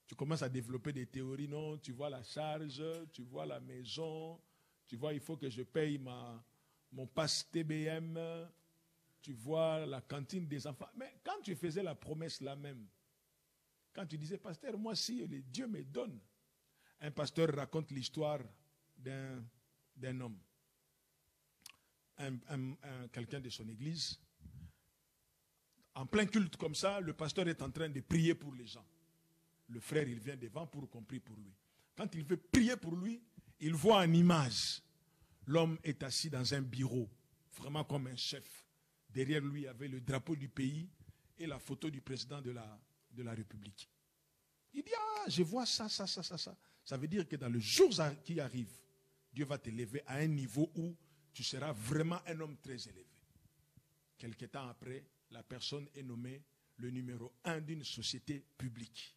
A: Tu commences à développer des théories, non, tu vois la charge, tu vois la maison, tu vois, il faut que je paye mon pass TBM, tu vois la cantine des enfants. Mais quand tu faisais la promesse là même, quand tu disais, pasteur, moi si Dieu me donne, un pasteur raconte l'histoire d'un homme, quelqu'un de son église. En plein culte comme ça, le pasteur est en train de prier pour les gens. Le frère, il vient devant pour qu'on prie pour lui. Quand il veut prier pour lui, il voit en image. L'homme est assis dans un bureau, vraiment comme un chef. Derrière lui, il y avait le drapeau du pays et la photo du président de la République. Il dit, ah, je vois ça. Ça veut dire que dans le jour qui arrive, Dieu va t'élever à un niveau où tu seras vraiment un homme très élevé. Quelque temps après, la personne est nommée le numéro 1 d'une société publique.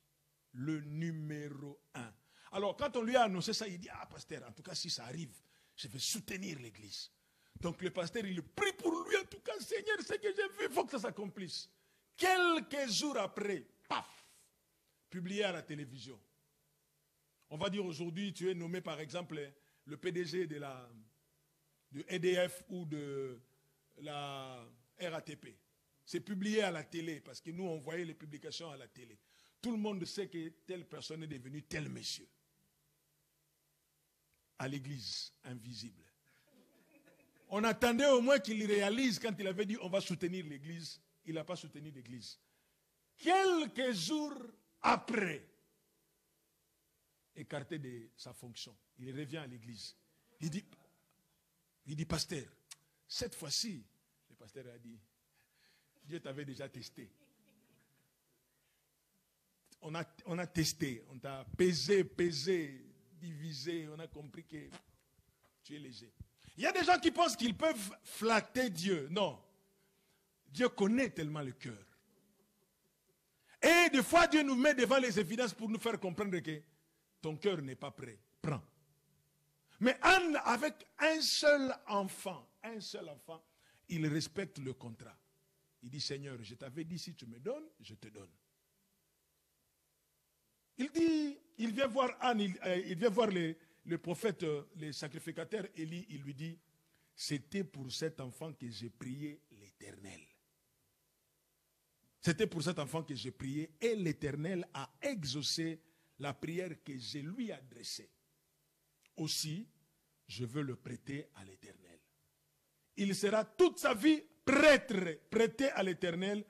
A: Le numéro 1. Alors, quand on lui a annoncé ça, il dit, ah, pasteur, en tout cas, si ça arrive, je vais soutenir l'église. Donc, le pasteur, il prie pour lui, en tout cas, Seigneur, ce que j'ai vu, il faut que ça s'accomplisse. Quelques jours après, paf, publié à la télévision. On va dire aujourd'hui, tu es nommé, par exemple, le PDG de EDF ou de la RATP. C'est publié à la télé, parce que nous, on voyait les publications à la télé. Tout le monde sait que telle personne est devenue tel monsieur. À l'église, invisible. On attendait au moins qu'il réalise quand il avait dit on va soutenir l'église. Il n'a pas soutenu l'église. Quelques jours après, écarté de sa fonction, il revient à l'église. Il dit, pasteur, cette fois-ci, le pasteur a dit, Dieu t'avait déjà testé. On a testé, on t'a pesé, divisé, on a compris que tu es léger. Il y a des gens qui pensent qu'ils peuvent flatter Dieu. Non. Dieu connaît tellement le cœur. Et des fois, Dieu nous met devant les évidences pour nous faire comprendre que ton cœur n'est pas prêt. Prends. Mais Anne, avec un seul enfant, il respecte le contrat. Il dit, Seigneur, je t'avais dit, si tu me donnes, je te donne. Il vient voir Anne, il vient voir le prophète, les sacrificateurs, Élie, il lui dit, C'était pour cet enfant que j'ai prié l'Éternel. C'était pour cet enfant que j'ai prié et l'Éternel a exaucé la prière que je lui adressée. Aussi, je veux le prêter à l'Éternel. Il sera toute sa vie prêté à l'Éternel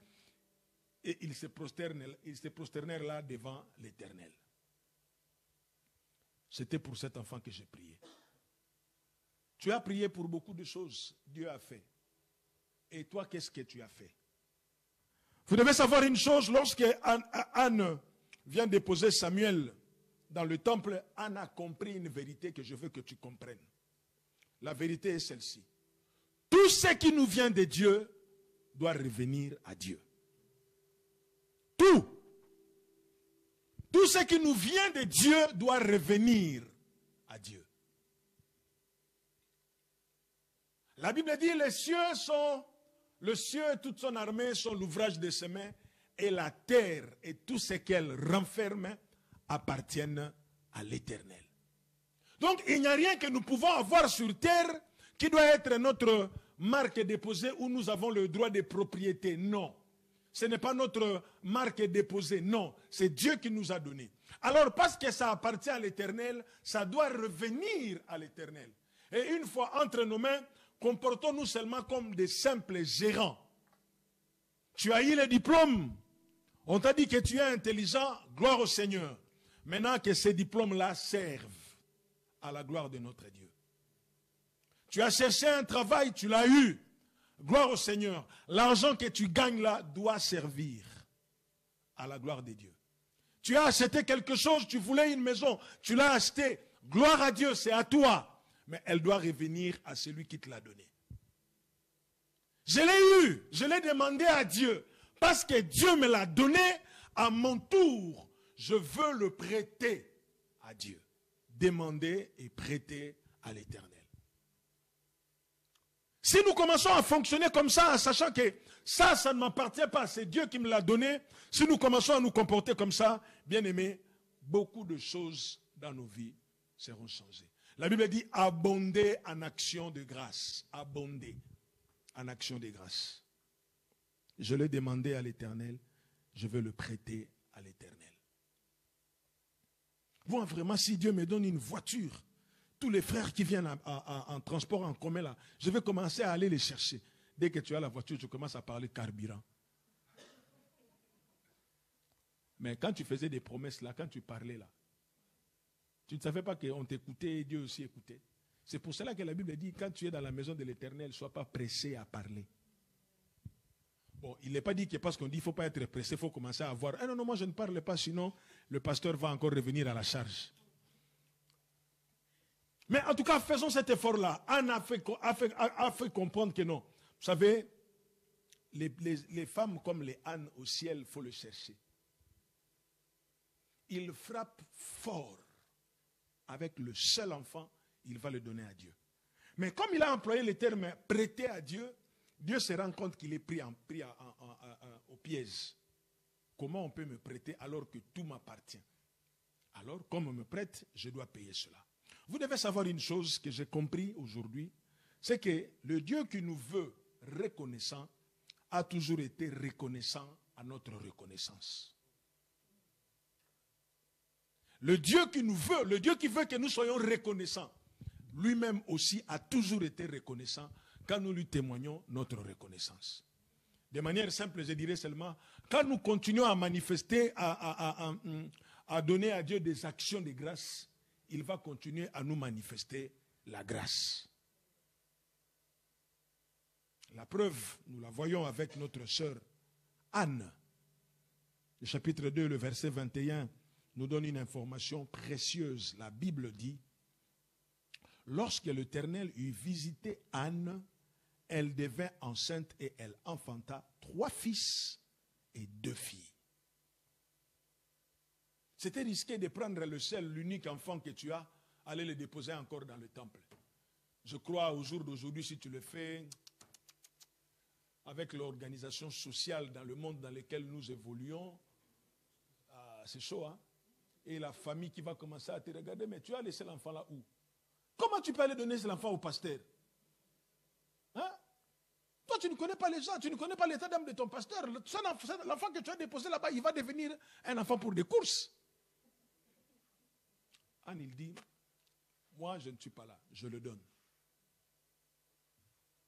A: et il se prosternera là devant l'Éternel. C'était pour cet enfant que j'ai prié. Tu as prié pour beaucoup de choses, Dieu a fait. Et toi, qu'est-ce que tu as fait? Vous devez savoir une chose, lorsque Anne vient déposer Samuel dans le temple, Anne a compris une vérité que je veux que tu comprennes. La vérité est celle-ci. Tout ce qui nous vient de Dieu doit revenir à Dieu. Tout. Tout ce qui nous vient de Dieu doit revenir à Dieu. La Bible dit, le ciel et toute son armée sont l'ouvrage de ses mains, et la terre et tout ce qu'elle renferme appartiennent à l'Éternel. Donc il n'y a rien que nous pouvons avoir sur terre qui doit être notre marque déposée où nous avons le droit de propriété. Non. Ce n'est pas notre marque déposée. Non. C'est Dieu qui nous a donné. Alors parce que ça appartient à l'Éternel, ça doit revenir à l'Éternel. Et une fois entre nos mains, comportons-nous seulement comme des simples gérants. Tu as eu le diplôme. On t'a dit que tu es intelligent. Gloire au Seigneur. Maintenant que ces diplômes-là servent à la gloire de notre Dieu. Tu as cherché un travail, tu l'as eu. Gloire au Seigneur. L'argent que tu gagnes là doit servir à la gloire de Dieu. Tu as acheté quelque chose, tu voulais une maison, tu l'as acheté. Gloire à Dieu, c'est à toi. Mais elle doit revenir à celui qui te l'a donné. Je l'ai eu, je l'ai demandé à Dieu. Parce que Dieu me l'a donné, à mon tour, je veux le prêter à Dieu. Demander et prêter à l'Éternel. Si nous commençons à fonctionner comme ça, en sachant que ça ne m'appartient pas, c'est Dieu qui me l'a donné, si nous commençons à nous comporter comme ça, bien aimé, beaucoup de choses dans nos vies seront changées. La Bible dit abonder en action de grâce. Abonder en action de grâce. Je l'ai demandé à l'Éternel, je veux le prêter à l'Éternel. Moi, vraiment, si Dieu me donne une voiture, tous les frères qui viennent en transport en commun, là, je vais commencer à aller les chercher. Dès que tu as la voiture, tu commences à parler carburant. Mais quand tu faisais des promesses là, quand tu parlais là, tu ne savais pas qu'on t'écoutait et Dieu aussi écoutait. C'est pour cela que la Bible dit, quand tu es dans la maison de l'Éternel, ne sois pas pressé à parler. Bon, il n'est pas dit que parce qu'on dit qu'il ne faut pas être pressé, il faut commencer à avoir. Ah non, non, moi je ne parle pas, sinon le pasteur va encore revenir à la charge. Mais en tout cas, faisons cet effort-là. Anne a fait comprendre que non. Vous savez, les femmes comme les ânes au ciel, il faut le chercher. Il frappe fort. Avec le seul enfant, il va le donner à Dieu. Mais comme il a employé le terme prêter à Dieu, Dieu se rend compte qu'il est pris au piège. Comment on peut me prêter alors que tout m'appartient? Alors, comme on me prête, je dois payer cela. Vous devez savoir une chose que j'ai compris aujourd'hui, c'est que le Dieu qui nous veut reconnaissant a toujours été reconnaissant à notre reconnaissance. Le Dieu qui nous veut, le Dieu qui veut que nous soyons reconnaissants, lui-même aussi a toujours été reconnaissant quand nous lui témoignons notre reconnaissance. De manière simple, je dirais seulement, quand nous continuons à manifester, à donner à Dieu des actions de grâce, il va continuer à nous manifester la grâce. La preuve, nous la voyons avec notre sœur Anne. Le chapitre 2, le verset 21, nous donne une information précieuse. La Bible dit, lorsque l'Éternel eut visité Anne, elle devint enceinte et elle enfanta 3 fils et 2 filles. C'était risqué de prendre le seul, l'unique enfant que tu as, aller le déposer encore dans le temple. Je crois au jour d'aujourd'hui, si tu le fais, avec l'organisation sociale dans le monde dans lequel nous évoluons, c'est chaud, hein? Et la famille qui va commencer à te regarder, mais tu as laissé l'enfant là où? Comment tu peux aller donner l'enfant au pasteur? tu ne connais pas les gens, tu ne connais pas l'état d'âme de ton pasteur. L'enfant que tu as déposé là-bas, il va devenir un enfant pour des courses. Anne, il dit, moi, je ne suis pas là, je le donne.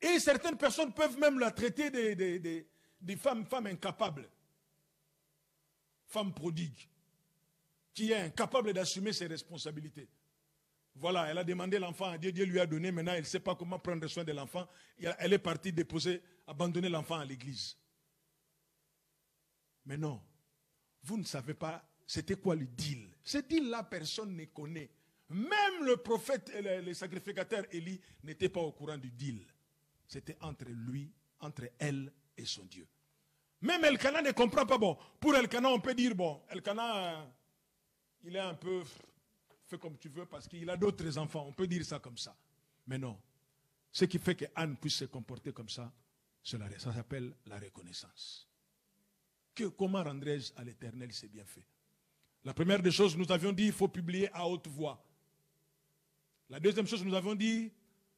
A: Et certaines personnes peuvent même la traiter des femmes incapables. Femme prodigue, qui est incapable d'assumer ses responsabilités. Voilà, elle a demandé l'enfant à Dieu, Dieu lui a donné, maintenant elle ne sait pas comment prendre soin de l'enfant. Elle est partie déposer, abandonner l'enfant à l'église. Mais non, vous ne savez pas, c'était quoi le deal? Ce deal-là, personne ne connaît. Même le prophète et le sacrificateur Élie n'étaient pas au courant du deal. C'était entre lui, entre elle et son Dieu. Même Elkana ne comprend pas. Bon, pour Elkana, on peut dire, bon, Elkana, il est un peu fait comme tu veux parce qu'il a d'autres enfants. On peut dire ça comme ça. Mais non. Ce qui fait que Anne puisse se comporter comme ça s'appelle la reconnaissance. Comment rendrai-je à l'Éternel ses bienfaits? La première des choses, nous avions dit, il faut publier à haute voix. La deuxième chose, nous avons dit, il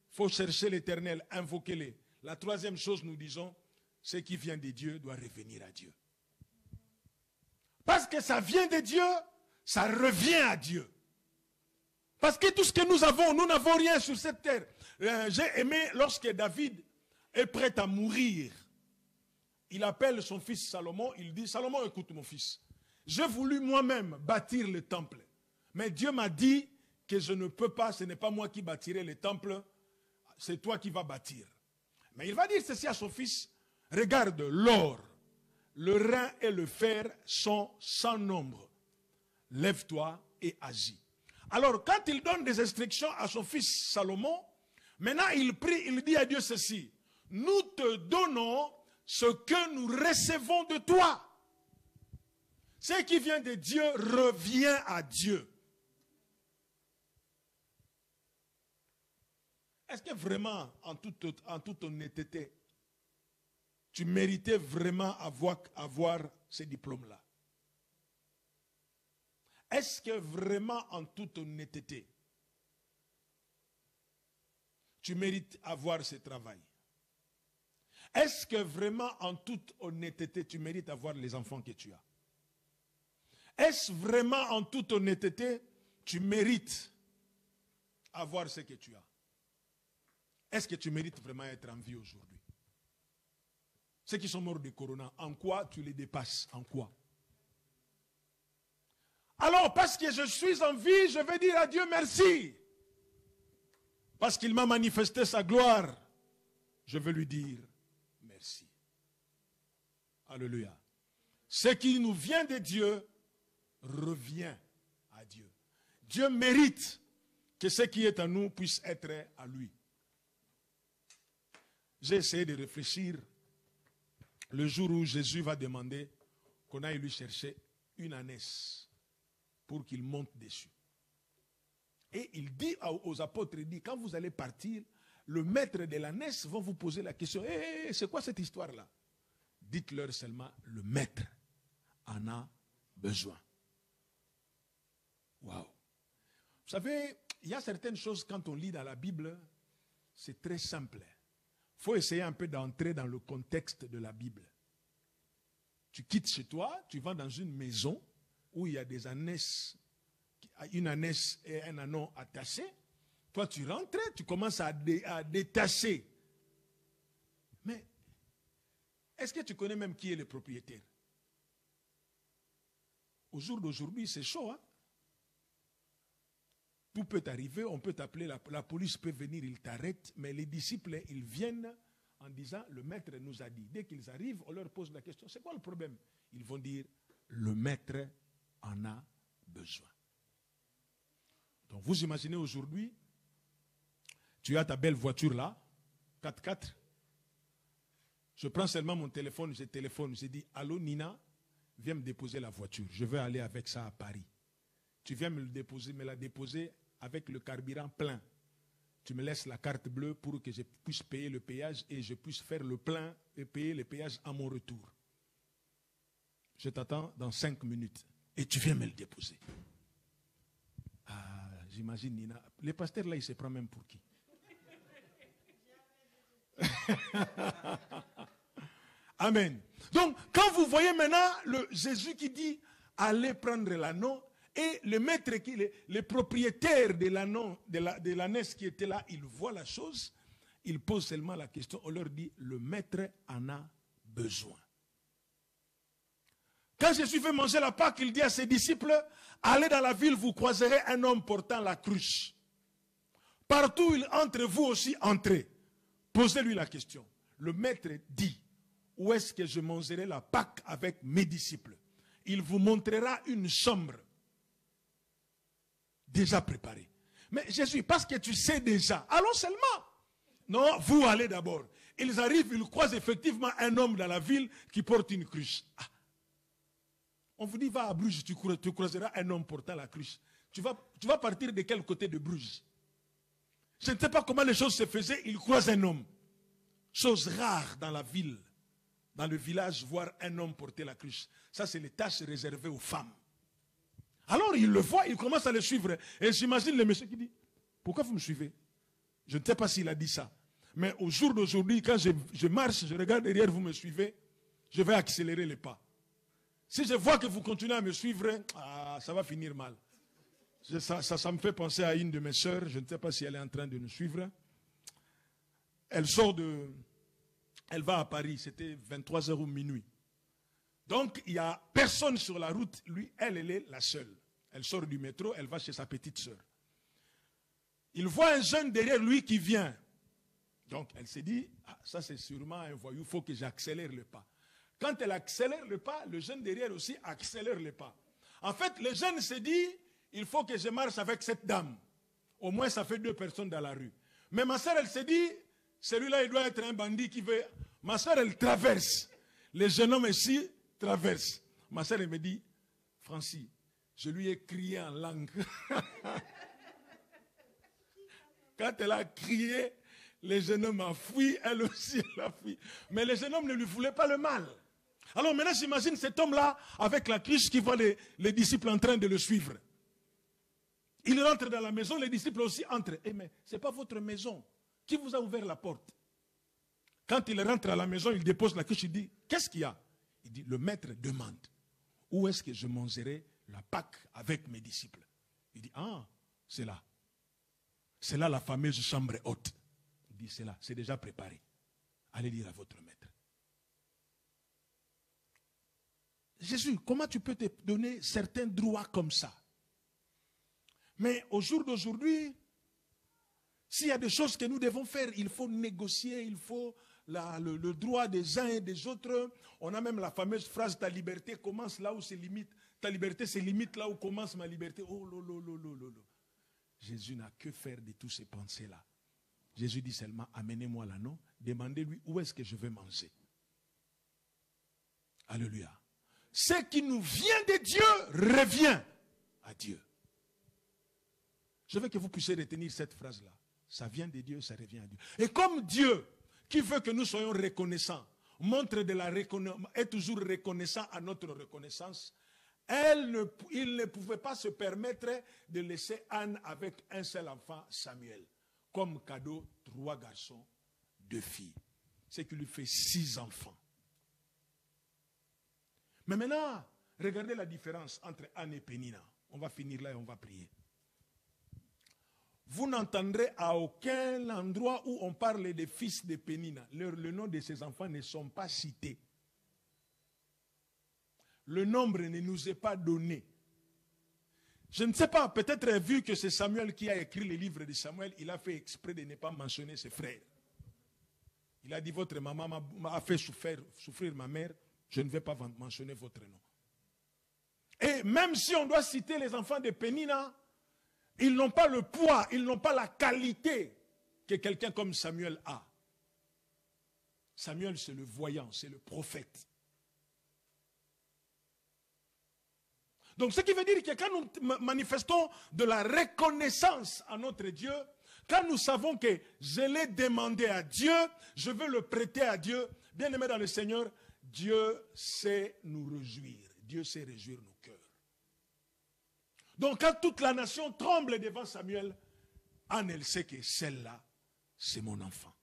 A: faut chercher l'Éternel, invoquer-les. La troisième chose, nous disons, ce qui vient de Dieu doit revenir à Dieu. Parce que ça vient de Dieu, ça revient à Dieu. Parce que tout ce que nous avons, nous n'avons rien sur cette terre. J'ai aimé lorsque David est prêt à mourir. Il appelle son fils Salomon, il dit, Salomon, écoute mon fils, j'ai voulu moi-même bâtir le temple. Mais Dieu m'a dit que je ne peux pas, ce n'est pas moi qui bâtirai le temple, c'est toi qui vas bâtir. Mais il va dire ceci à son fils, regarde, l'or, le rein et le fer sont sans nombre. Lève-toi et agis. Alors, quand il donne des instructions à son fils Salomon, maintenant il prie, il dit à Dieu ceci, nous te donnons ce que nous recevons de toi. Ce qui vient de Dieu revient à Dieu. Est-ce que vraiment, en toute honnêteté, tu méritais vraiment avoir ce diplôme-là? Est-ce que vraiment, en toute honnêteté, tu mérites avoir ce travail? Est-ce que vraiment, en toute honnêteté, tu mérites avoir les enfants que tu as? Est-ce vraiment, en toute honnêteté, tu mérites avoir ce que tu as? Est-ce que tu mérites vraiment être en vie aujourd'hui? Ceux qui sont morts de corona, en quoi tu les dépasses? En quoi? Alors, parce que je suis en vie, je vais dire à Dieu merci. Parce qu'il m'a manifesté sa gloire, je vais lui dire merci. Alléluia. Ce qui nous vient de Dieu revient à Dieu. Dieu mérite que ce qui est en nous puisse être à lui. J'ai essayé de réfléchir le jour où Jésus va demander qu'on aille lui chercher une ânesse pour qu'il monte dessus. Et il dit aux apôtres, il dit, quand vous allez partir, le maître de l'ânesse va vous poser la question, c'est quoi cette histoire-là? Dites-leur seulement, le maître en a besoin. Waouh! Vous savez, il y a certaines choses, quand on lit dans la Bible, c'est très simple. Il faut essayer un peu d'entrer dans le contexte de la Bible. Tu quittes chez toi, tu vas dans une maison où il y a des ânesses, une ânesse et un ânon attachés. Toi, tu rentres, tu commences à détacher. Mais est-ce que tu connais même qui est le propriétaire? Au jour d'aujourd'hui, c'est chaud, hein? Tout peut arriver, on peut t'appeler, la police peut venir, ils t'arrêtent, mais les disciples, ils viennent en disant, le maître nous a dit. Dès qu'ils arrivent, on leur pose la question, c'est quoi le problème? Ils vont dire, le maître en a besoin. Donc vous imaginez aujourd'hui, tu as ta belle voiture là, 4x4. Je prends seulement mon téléphone, je téléphone, je dis, allô Nina, viens me déposer la voiture, je veux aller avec ça à Paris. Tu viens me la déposer avec le carburant plein. Tu me laisses la carte bleue pour que je puisse payer le péage et je puisse faire le plein et payer le péage à mon retour. Je t'attends dans 5 minutes et tu viens me le déposer. Ah, j'imagine Nina. Le pasteur là, il se prend même pour qui? Amen. Donc, quand vous voyez maintenant le Jésus qui dit, allez prendre l'anneau, et le maître, le propriétaire de l'anneau, de l'ânesse qui était là, il voit la chose, il pose seulement la question, on leur dit, le maître en a besoin. Quand Jésus veut manger la Pâque, il dit à ses disciples, allez dans la ville, vous croiserez un homme portant la cruche. Partout où il entre, vous aussi entrez. Posez-lui la question. Le maître dit, où est-ce que je mangerai la Pâque avec mes disciples? Il vous montrera une chambre déjà préparée. Mais Jésus, parce que tu sais déjà, allons seulement. Non, vous allez d'abord. Ils arrivent, ils croisent effectivement un homme dans la ville qui porte une cruche. Ah. On vous dit, va à Bruges, tu croiseras un homme portant la cruche. Tu vas partir de quel côté de Bruges? Je ne sais pas comment les choses se faisaient, ils croisent un homme. Chose rare dans la ville, dans le village, voir un homme porter la cruche. Ça, c'est les tâches réservées aux femmes. Alors, il le voit, il commence à le suivre. Et j'imagine le monsieur qui dit, pourquoi vous me suivez? Je ne sais pas s'il a dit ça. Mais au jour d'aujourd'hui, quand je marche, je regarde derrière, vous me suivez, je vais accélérer les pas. Si je vois que vous continuez à me suivre, ça va finir mal. Ça me fait penser à une de mes sœurs, je ne sais pas si elle est en train de nous suivre. Elle va à Paris, c'était 23h ou minuit. Donc, il n'y a personne sur la route. Elle est la seule. Elle sort du métro, elle va chez sa petite sœur. Il voit un jeune derrière lui qui vient. Donc, elle s'est dit, ça c'est sûrement un voyou, il faut que j'accélère le pas. Quand elle accélère le pas, le jeune derrière aussi accélère le pas. En fait, le jeune s'est dit, il faut que je marche avec cette dame. Au moins, ça fait 2 personnes dans la rue. Mais ma soeur, elle s'est dit, celui-là, il doit être un bandit qui veut... Ma soeur, elle traverse. Le jeune homme ici traverse. Ma soeur, elle me dit, Francis, je lui ai crié en langue. Quand elle a crié, le jeune homme a fui, elle aussi, elle a fui. Mais le jeune homme ne lui voulait pas le mal. Alors maintenant, j'imagine cet homme-là, avec la cruche, qui voit les disciples en train de le suivre. Il rentre dans la maison, les disciples aussi entrent. Eh mais ce n'est pas votre maison. Qui vous a ouvert la porte? Quand il rentre à la maison, il dépose la cruche, il dit, qu'est-ce qu'il y a? Il dit, le maître demande, où est-ce que je mangerai la Pâque avec mes disciples? Il dit, c'est là. C'est là la fameuse chambre haute. Il dit, c'est là, c'est déjà préparé. Allez dire à votre maître. Jésus, comment tu peux te donner certains droits comme ça? Mais au jour d'aujourd'hui, s'il y a des choses que nous devons faire, il faut négocier, il faut le droit des uns et des autres. On a même la fameuse phrase, ta liberté commence là où se limite. Ta liberté se limite là où commence ma liberté. Oh lolo. Jésus n'a que faire de tous ces pensées-là. Jésus dit seulement, amenez-moi l'anneau, demandez-lui où est-ce que je vais manger. Alléluia. Ce qui nous vient de Dieu revient à Dieu. Je veux que vous puissiez retenir cette phrase-là. Ça vient de Dieu, ça revient à Dieu. Et comme Dieu, qui veut que nous soyons reconnaissants, est toujours reconnaissant à notre reconnaissance, il ne pouvait pas se permettre de laisser Anne avec un seul enfant, Samuel. Comme cadeau, 3 garçons, 2 filles. Ce qui lui fait 6 enfants. Mais maintenant, regardez la différence entre Anne et Pénina. On va finir là et on va prier. Vous n'entendrez à aucun endroit où on parle des fils de Pénina. Le nom de ces enfants ne sont pas cités. Le nombre ne nous est pas donné. Je ne sais pas, peut-être vu que c'est Samuel qui a écrit le livre de Samuel, il a fait exprès de ne pas mentionner ses frères. Il a dit, votre maman m'a fait souffrir ma mère, je ne vais pas mentionner votre nom. Et même si on doit citer les enfants de Pénina, ils n'ont pas le poids, ils n'ont pas la qualité que quelqu'un comme Samuel a. Samuel, c'est le voyant, c'est le prophète. Donc, ce qui veut dire que quand nous manifestons de la reconnaissance à notre Dieu, quand nous savons que je l'ai demandé à Dieu, je veux le prêter à Dieu, bien aimé dans le Seigneur, Dieu sait nous réjouir. Dieu sait réjouir nos cœurs. Donc, quand toute la nation tremble devant Samuel, Anne, elle sait que celle-là, c'est mon enfant.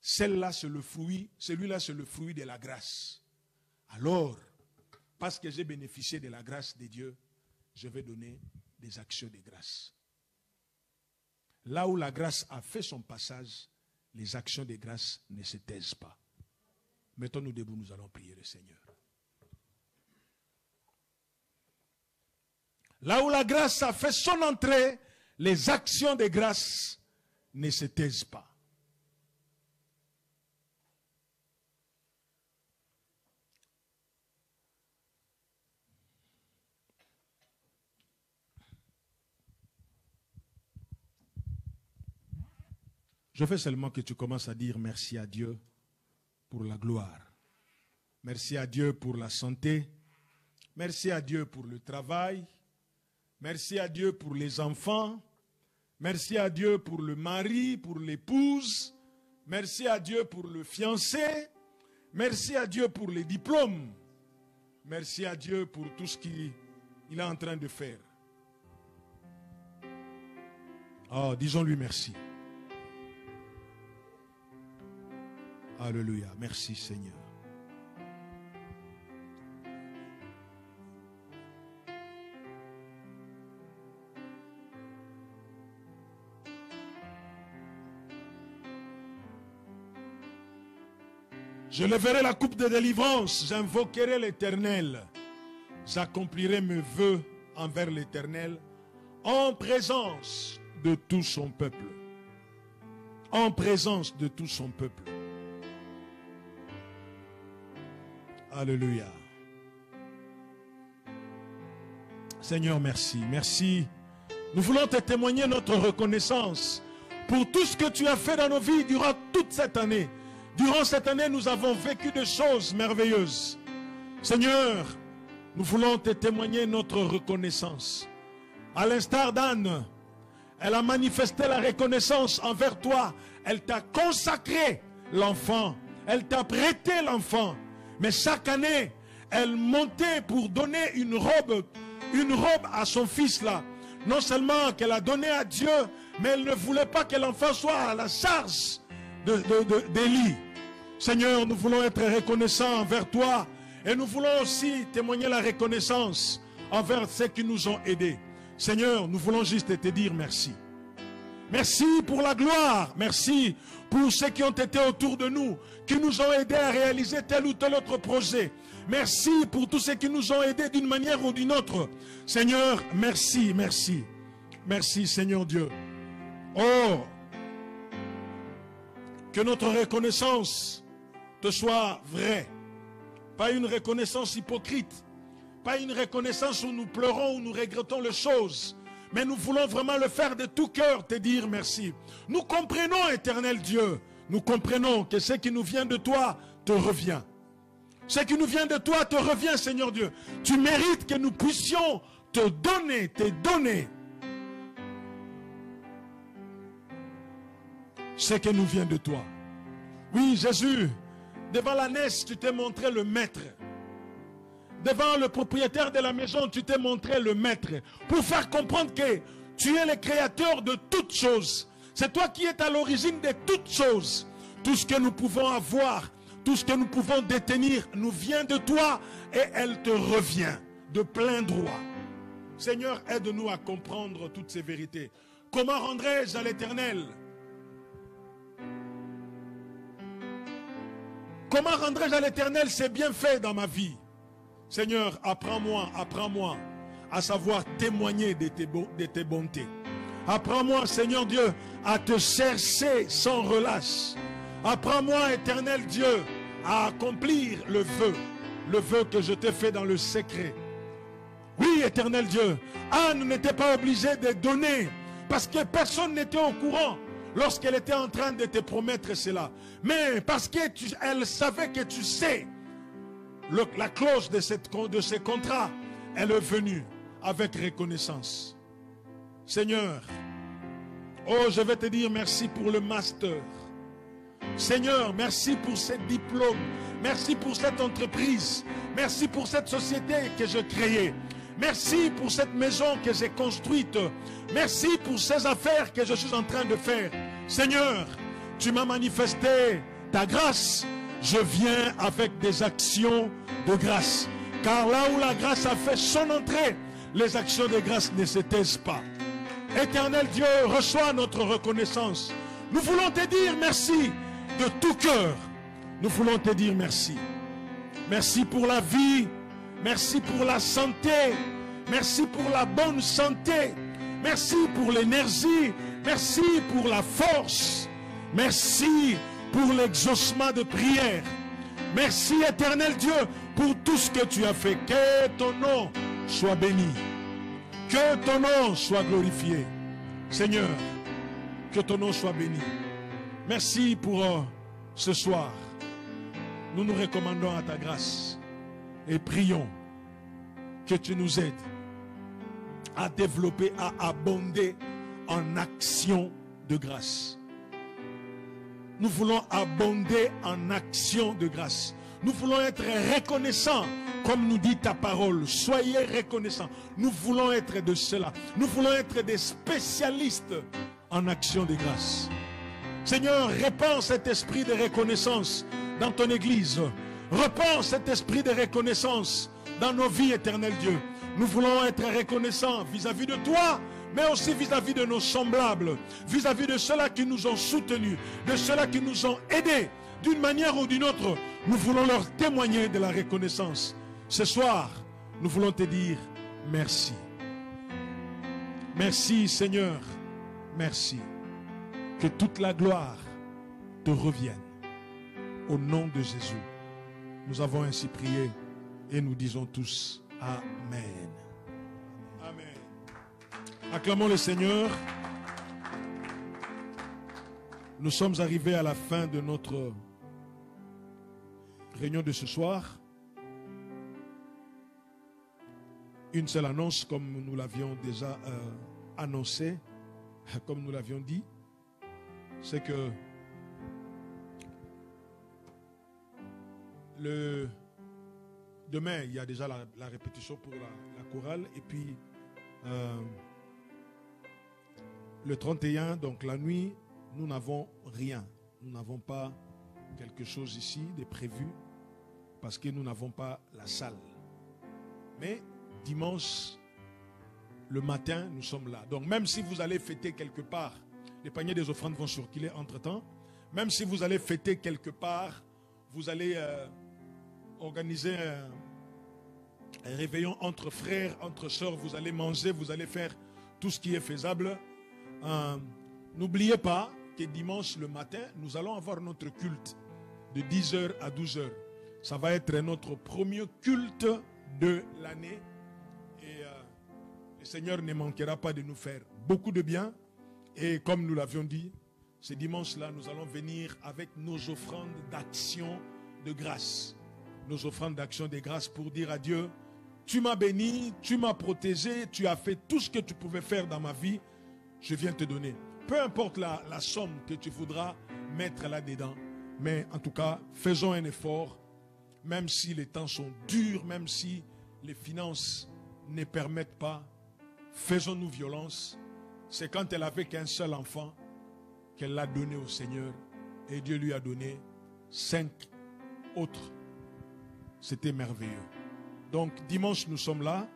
A: celui-là c'est le fruit de la grâce. Alors, parce que j'ai bénéficié de la grâce de Dieu, je vais donner des actions de grâce. Là où la grâce a fait son passage, les actions de grâce ne se taisent pas. Mettons-nous debout, nous allons prier le Seigneur. Là où la grâce a fait son entrée, les actions de grâce ne se taisent pas. Je veux seulement que tu commences à dire merci à Dieu pour la gloire. Merci à Dieu pour la santé. Merci à Dieu pour le travail. Merci à Dieu pour les enfants. Merci à Dieu pour le mari, pour l'épouse. Merci à Dieu pour le fiancé. Merci à Dieu pour les diplômes. Merci à Dieu pour tout ce qu'il est en train de faire. Oh, disons-lui merci. Alléluia. Merci Seigneur. Je leverai la coupe de délivrance, j'invoquerai l'Éternel. J'accomplirai mes vœux envers l'Éternel en présence de tout son peuple. En présence de tout son peuple. Alléluia. Seigneur, merci. Merci. Nous voulons te témoigner notre reconnaissance pour tout ce que tu as fait dans nos vies durant toute cette année. Durant cette année, nous avons vécu des choses merveilleuses. Seigneur, nous voulons te témoigner notre reconnaissance. À l'instar d'Anne, elle a manifesté la reconnaissance envers toi. Elle t'a consacré l'enfant. Elle t'a prêté l'enfant. Mais chaque année, elle montait pour donner une robe à son fils là. Non seulement qu'elle a donné à Dieu, mais elle ne voulait pas que l'enfant soit à la charge d'Élie. Seigneur, nous voulons être reconnaissants envers toi et nous voulons aussi témoigner la reconnaissance envers ceux qui nous ont aidés. Seigneur, nous voulons juste te dire merci. Merci pour la gloire. Merci pour ceux qui ont été autour de nous, qui nous ont aidés à réaliser tel ou tel autre projet. Merci pour tous ceux qui nous ont aidés d'une manière ou d'une autre. Seigneur, merci, merci. Merci, Seigneur Dieu. Oh, que notre reconnaissance te soit vraie. Pas une reconnaissance hypocrite. Pas une reconnaissance où nous pleurons, où nous regrettons les choses. Mais nous voulons vraiment le faire de tout cœur, te dire merci. Nous comprenons, éternel Dieu, nous comprenons que ce qui nous vient de toi te revient. Ce qui nous vient de toi te revient, Seigneur Dieu. Tu mérites que nous puissions te donner ce qui nous vient de toi. Oui, Jésus, devant l'ânesse, tu t'es montré le maître. Devant le propriétaire de la maison, tu t'es montré le maître. Pour faire comprendre que tu es le créateur de toutes choses. C'est toi qui es à l'origine de toutes choses. Tout ce que nous pouvons avoir, tout ce que nous pouvons détenir, nous vient de toi et elle te revient de plein droit. Seigneur, aide-nous à comprendre toutes ces vérités. Comment rendrai-je à l'Éternel? Comment rendrai-je à l'Éternel ces bienfaits dans ma vie? Seigneur, apprends-moi à savoir témoigner de tes bontés. Apprends-moi, Seigneur Dieu, à te chercher sans relâche. Apprends-moi, éternel Dieu, à accomplir le vœu que je t'ai fait dans le secret. Oui, éternel Dieu, Anne n'était pas obligée de donner parce que personne n'était au courant lorsqu'elle était en train de te promettre cela. Mais parce qu'elle savait que tu sais la clause de ce contrat, elle est venue avec reconnaissance. Seigneur, oh, je vais te dire merci pour le master. Seigneur, merci pour ce diplôme. Merci pour cette entreprise. Merci pour cette société que j'ai créée. Merci pour cette maison que j'ai construite. Merci pour ces affaires que je suis en train de faire. Seigneur, tu m'as manifesté ta grâce, je viens avec des actions de grâce. Car là où la grâce a fait son entrée, les actions de grâce ne se taisent pas. Éternel Dieu, reçois notre reconnaissance. Nous voulons te dire merci de tout cœur. Nous voulons te dire merci. Merci pour la vie. Merci pour la santé. Merci pour la bonne santé. Merci pour l'énergie. Merci pour la force. Merci pour l'exaucement de prière. Merci éternel Dieu pour tout ce que tu as fait. Que ton nom soit béni. Que ton nom soit glorifié. Seigneur, que ton nom soit béni. Merci pour ce soir. Nous nous recommandons à ta grâce et prions que tu nous aides à développer, à abonder en action de grâce. Nous voulons abonder en action de grâce. Nous voulons être reconnaissants, comme nous dit ta parole. Soyez reconnaissants. Nous voulons être de cela. Nous voulons être des spécialistes en action de grâce. Seigneur, répands cet esprit de reconnaissance dans ton église. Répands cet esprit de reconnaissance dans nos vies, éternel Dieu. Nous voulons être reconnaissants vis-à-vis de toi, mais aussi vis-à-vis de nos semblables, vis-à-vis de ceux-là qui nous ont soutenus, de ceux-là qui nous ont aidés, d'une manière ou d'une autre. Nous voulons leur témoigner de la reconnaissance. Ce soir, nous voulons te dire merci. Merci Seigneur, merci. Que toute la gloire te revienne. Au nom de Jésus, nous avons ainsi prié et nous disons tous Amen. Amen. Acclamons le Seigneur. Nous sommes arrivés à la fin de notre réunion de ce soir. Une seule annonce, comme nous l'avions déjà annoncé, comme nous l'avions dit, c'est que demain, il y a déjà la répétition pour la chorale. Et puis, le 31, donc la nuit, nous n'avons rien. Nous n'avons pas quelque chose ici de prévu parce que nous n'avons pas la salle. Mais dimanche, le matin, nous sommes là. Donc même si vous allez fêter quelque part, les paniers des offrandes vont circuler entre-temps. Même si vous allez fêter quelque part, vous allez organiser un réveillon entre frères, entre sœurs, vous allez manger, vous allez faire tout ce qui est faisable. N'oubliez pas que dimanche le matin, nous allons avoir notre culte de 10h à 12h. Ça va être notre premier culte de l'année. Et le Seigneur ne manquera pas de nous faire beaucoup de bien. Et comme nous l'avions dit, ce dimanche-là, nous allons venir avec nos offrandes d'action de grâce. Nos offrandes d'action de grâce pour dire à Dieu, tu m'as béni, tu m'as protégé, tu as fait tout ce que tu pouvais faire dans ma vie, je viens te donner. Peu importe la somme que tu voudras mettre là-dedans, mais en tout cas, faisons un effort, même si les temps sont durs, même si les finances ne permettent pas, faisons-nous violence. C'est quand elle avait qu'un seul enfant qu'elle l'a donné au Seigneur et Dieu lui a donné 5 autres. C'était merveilleux. Donc dimanche nous sommes là,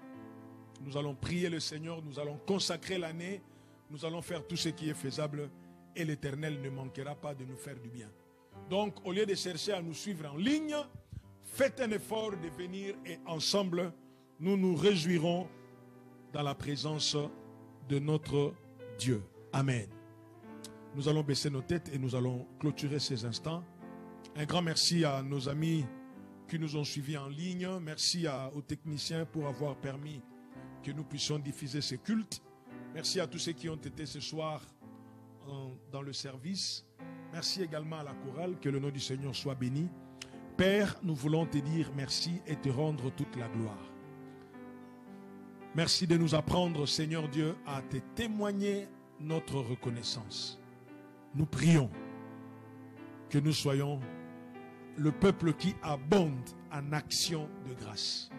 A: nous allons prier le Seigneur, nous allons consacrer l'année, nous allons faire tout ce qui est faisable et l'Éternel ne manquera pas de nous faire du bien. Donc au lieu de chercher à nous suivre en ligne, faites un effort de venir et ensemble nous nous réjouirons dans la présence de notre Dieu. Amen. Nous allons baisser nos têtes et nous allons clôturer ces instants. Un grand merci à nos amis qui nous ont suivis en ligne. Merci aux techniciens pour avoir permis que nous puissions diffuser ces cultes. Merci à tous ceux qui ont été ce soir dans le service. Merci également à la chorale. Que le nom du Seigneur soit béni. Père, nous voulons te dire merci et te rendre toute la gloire. Merci de nous apprendre, Seigneur Dieu, à te témoigner notre reconnaissance. Nous prions que nous soyons le peuple qui abonde en action de grâce.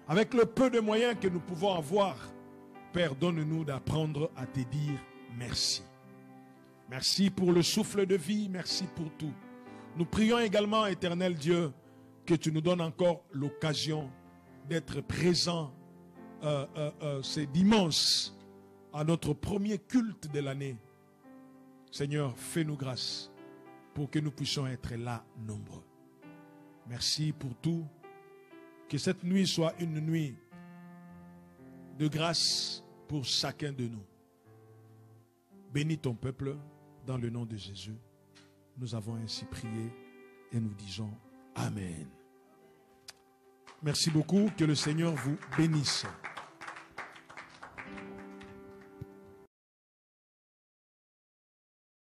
A: Avec le peu de moyens que nous pouvons avoir, Père, donne-nous d'apprendre à te dire merci. Merci pour le souffle de vie, merci pour tout. Nous prions également, Éternel Dieu, que tu nous donnes encore l'occasion d'être présents ces dimanches à notre premier culte de l'année. Seigneur, fais-nous grâce pour que nous puissions être là nombreux. Merci pour tout. Que cette nuit soit une nuit de grâce pour chacun de nous. Bénis ton peuple dans le nom de Jésus. Nous avons ainsi prié et nous disons Amen. Merci beaucoup. Que le Seigneur vous bénisse.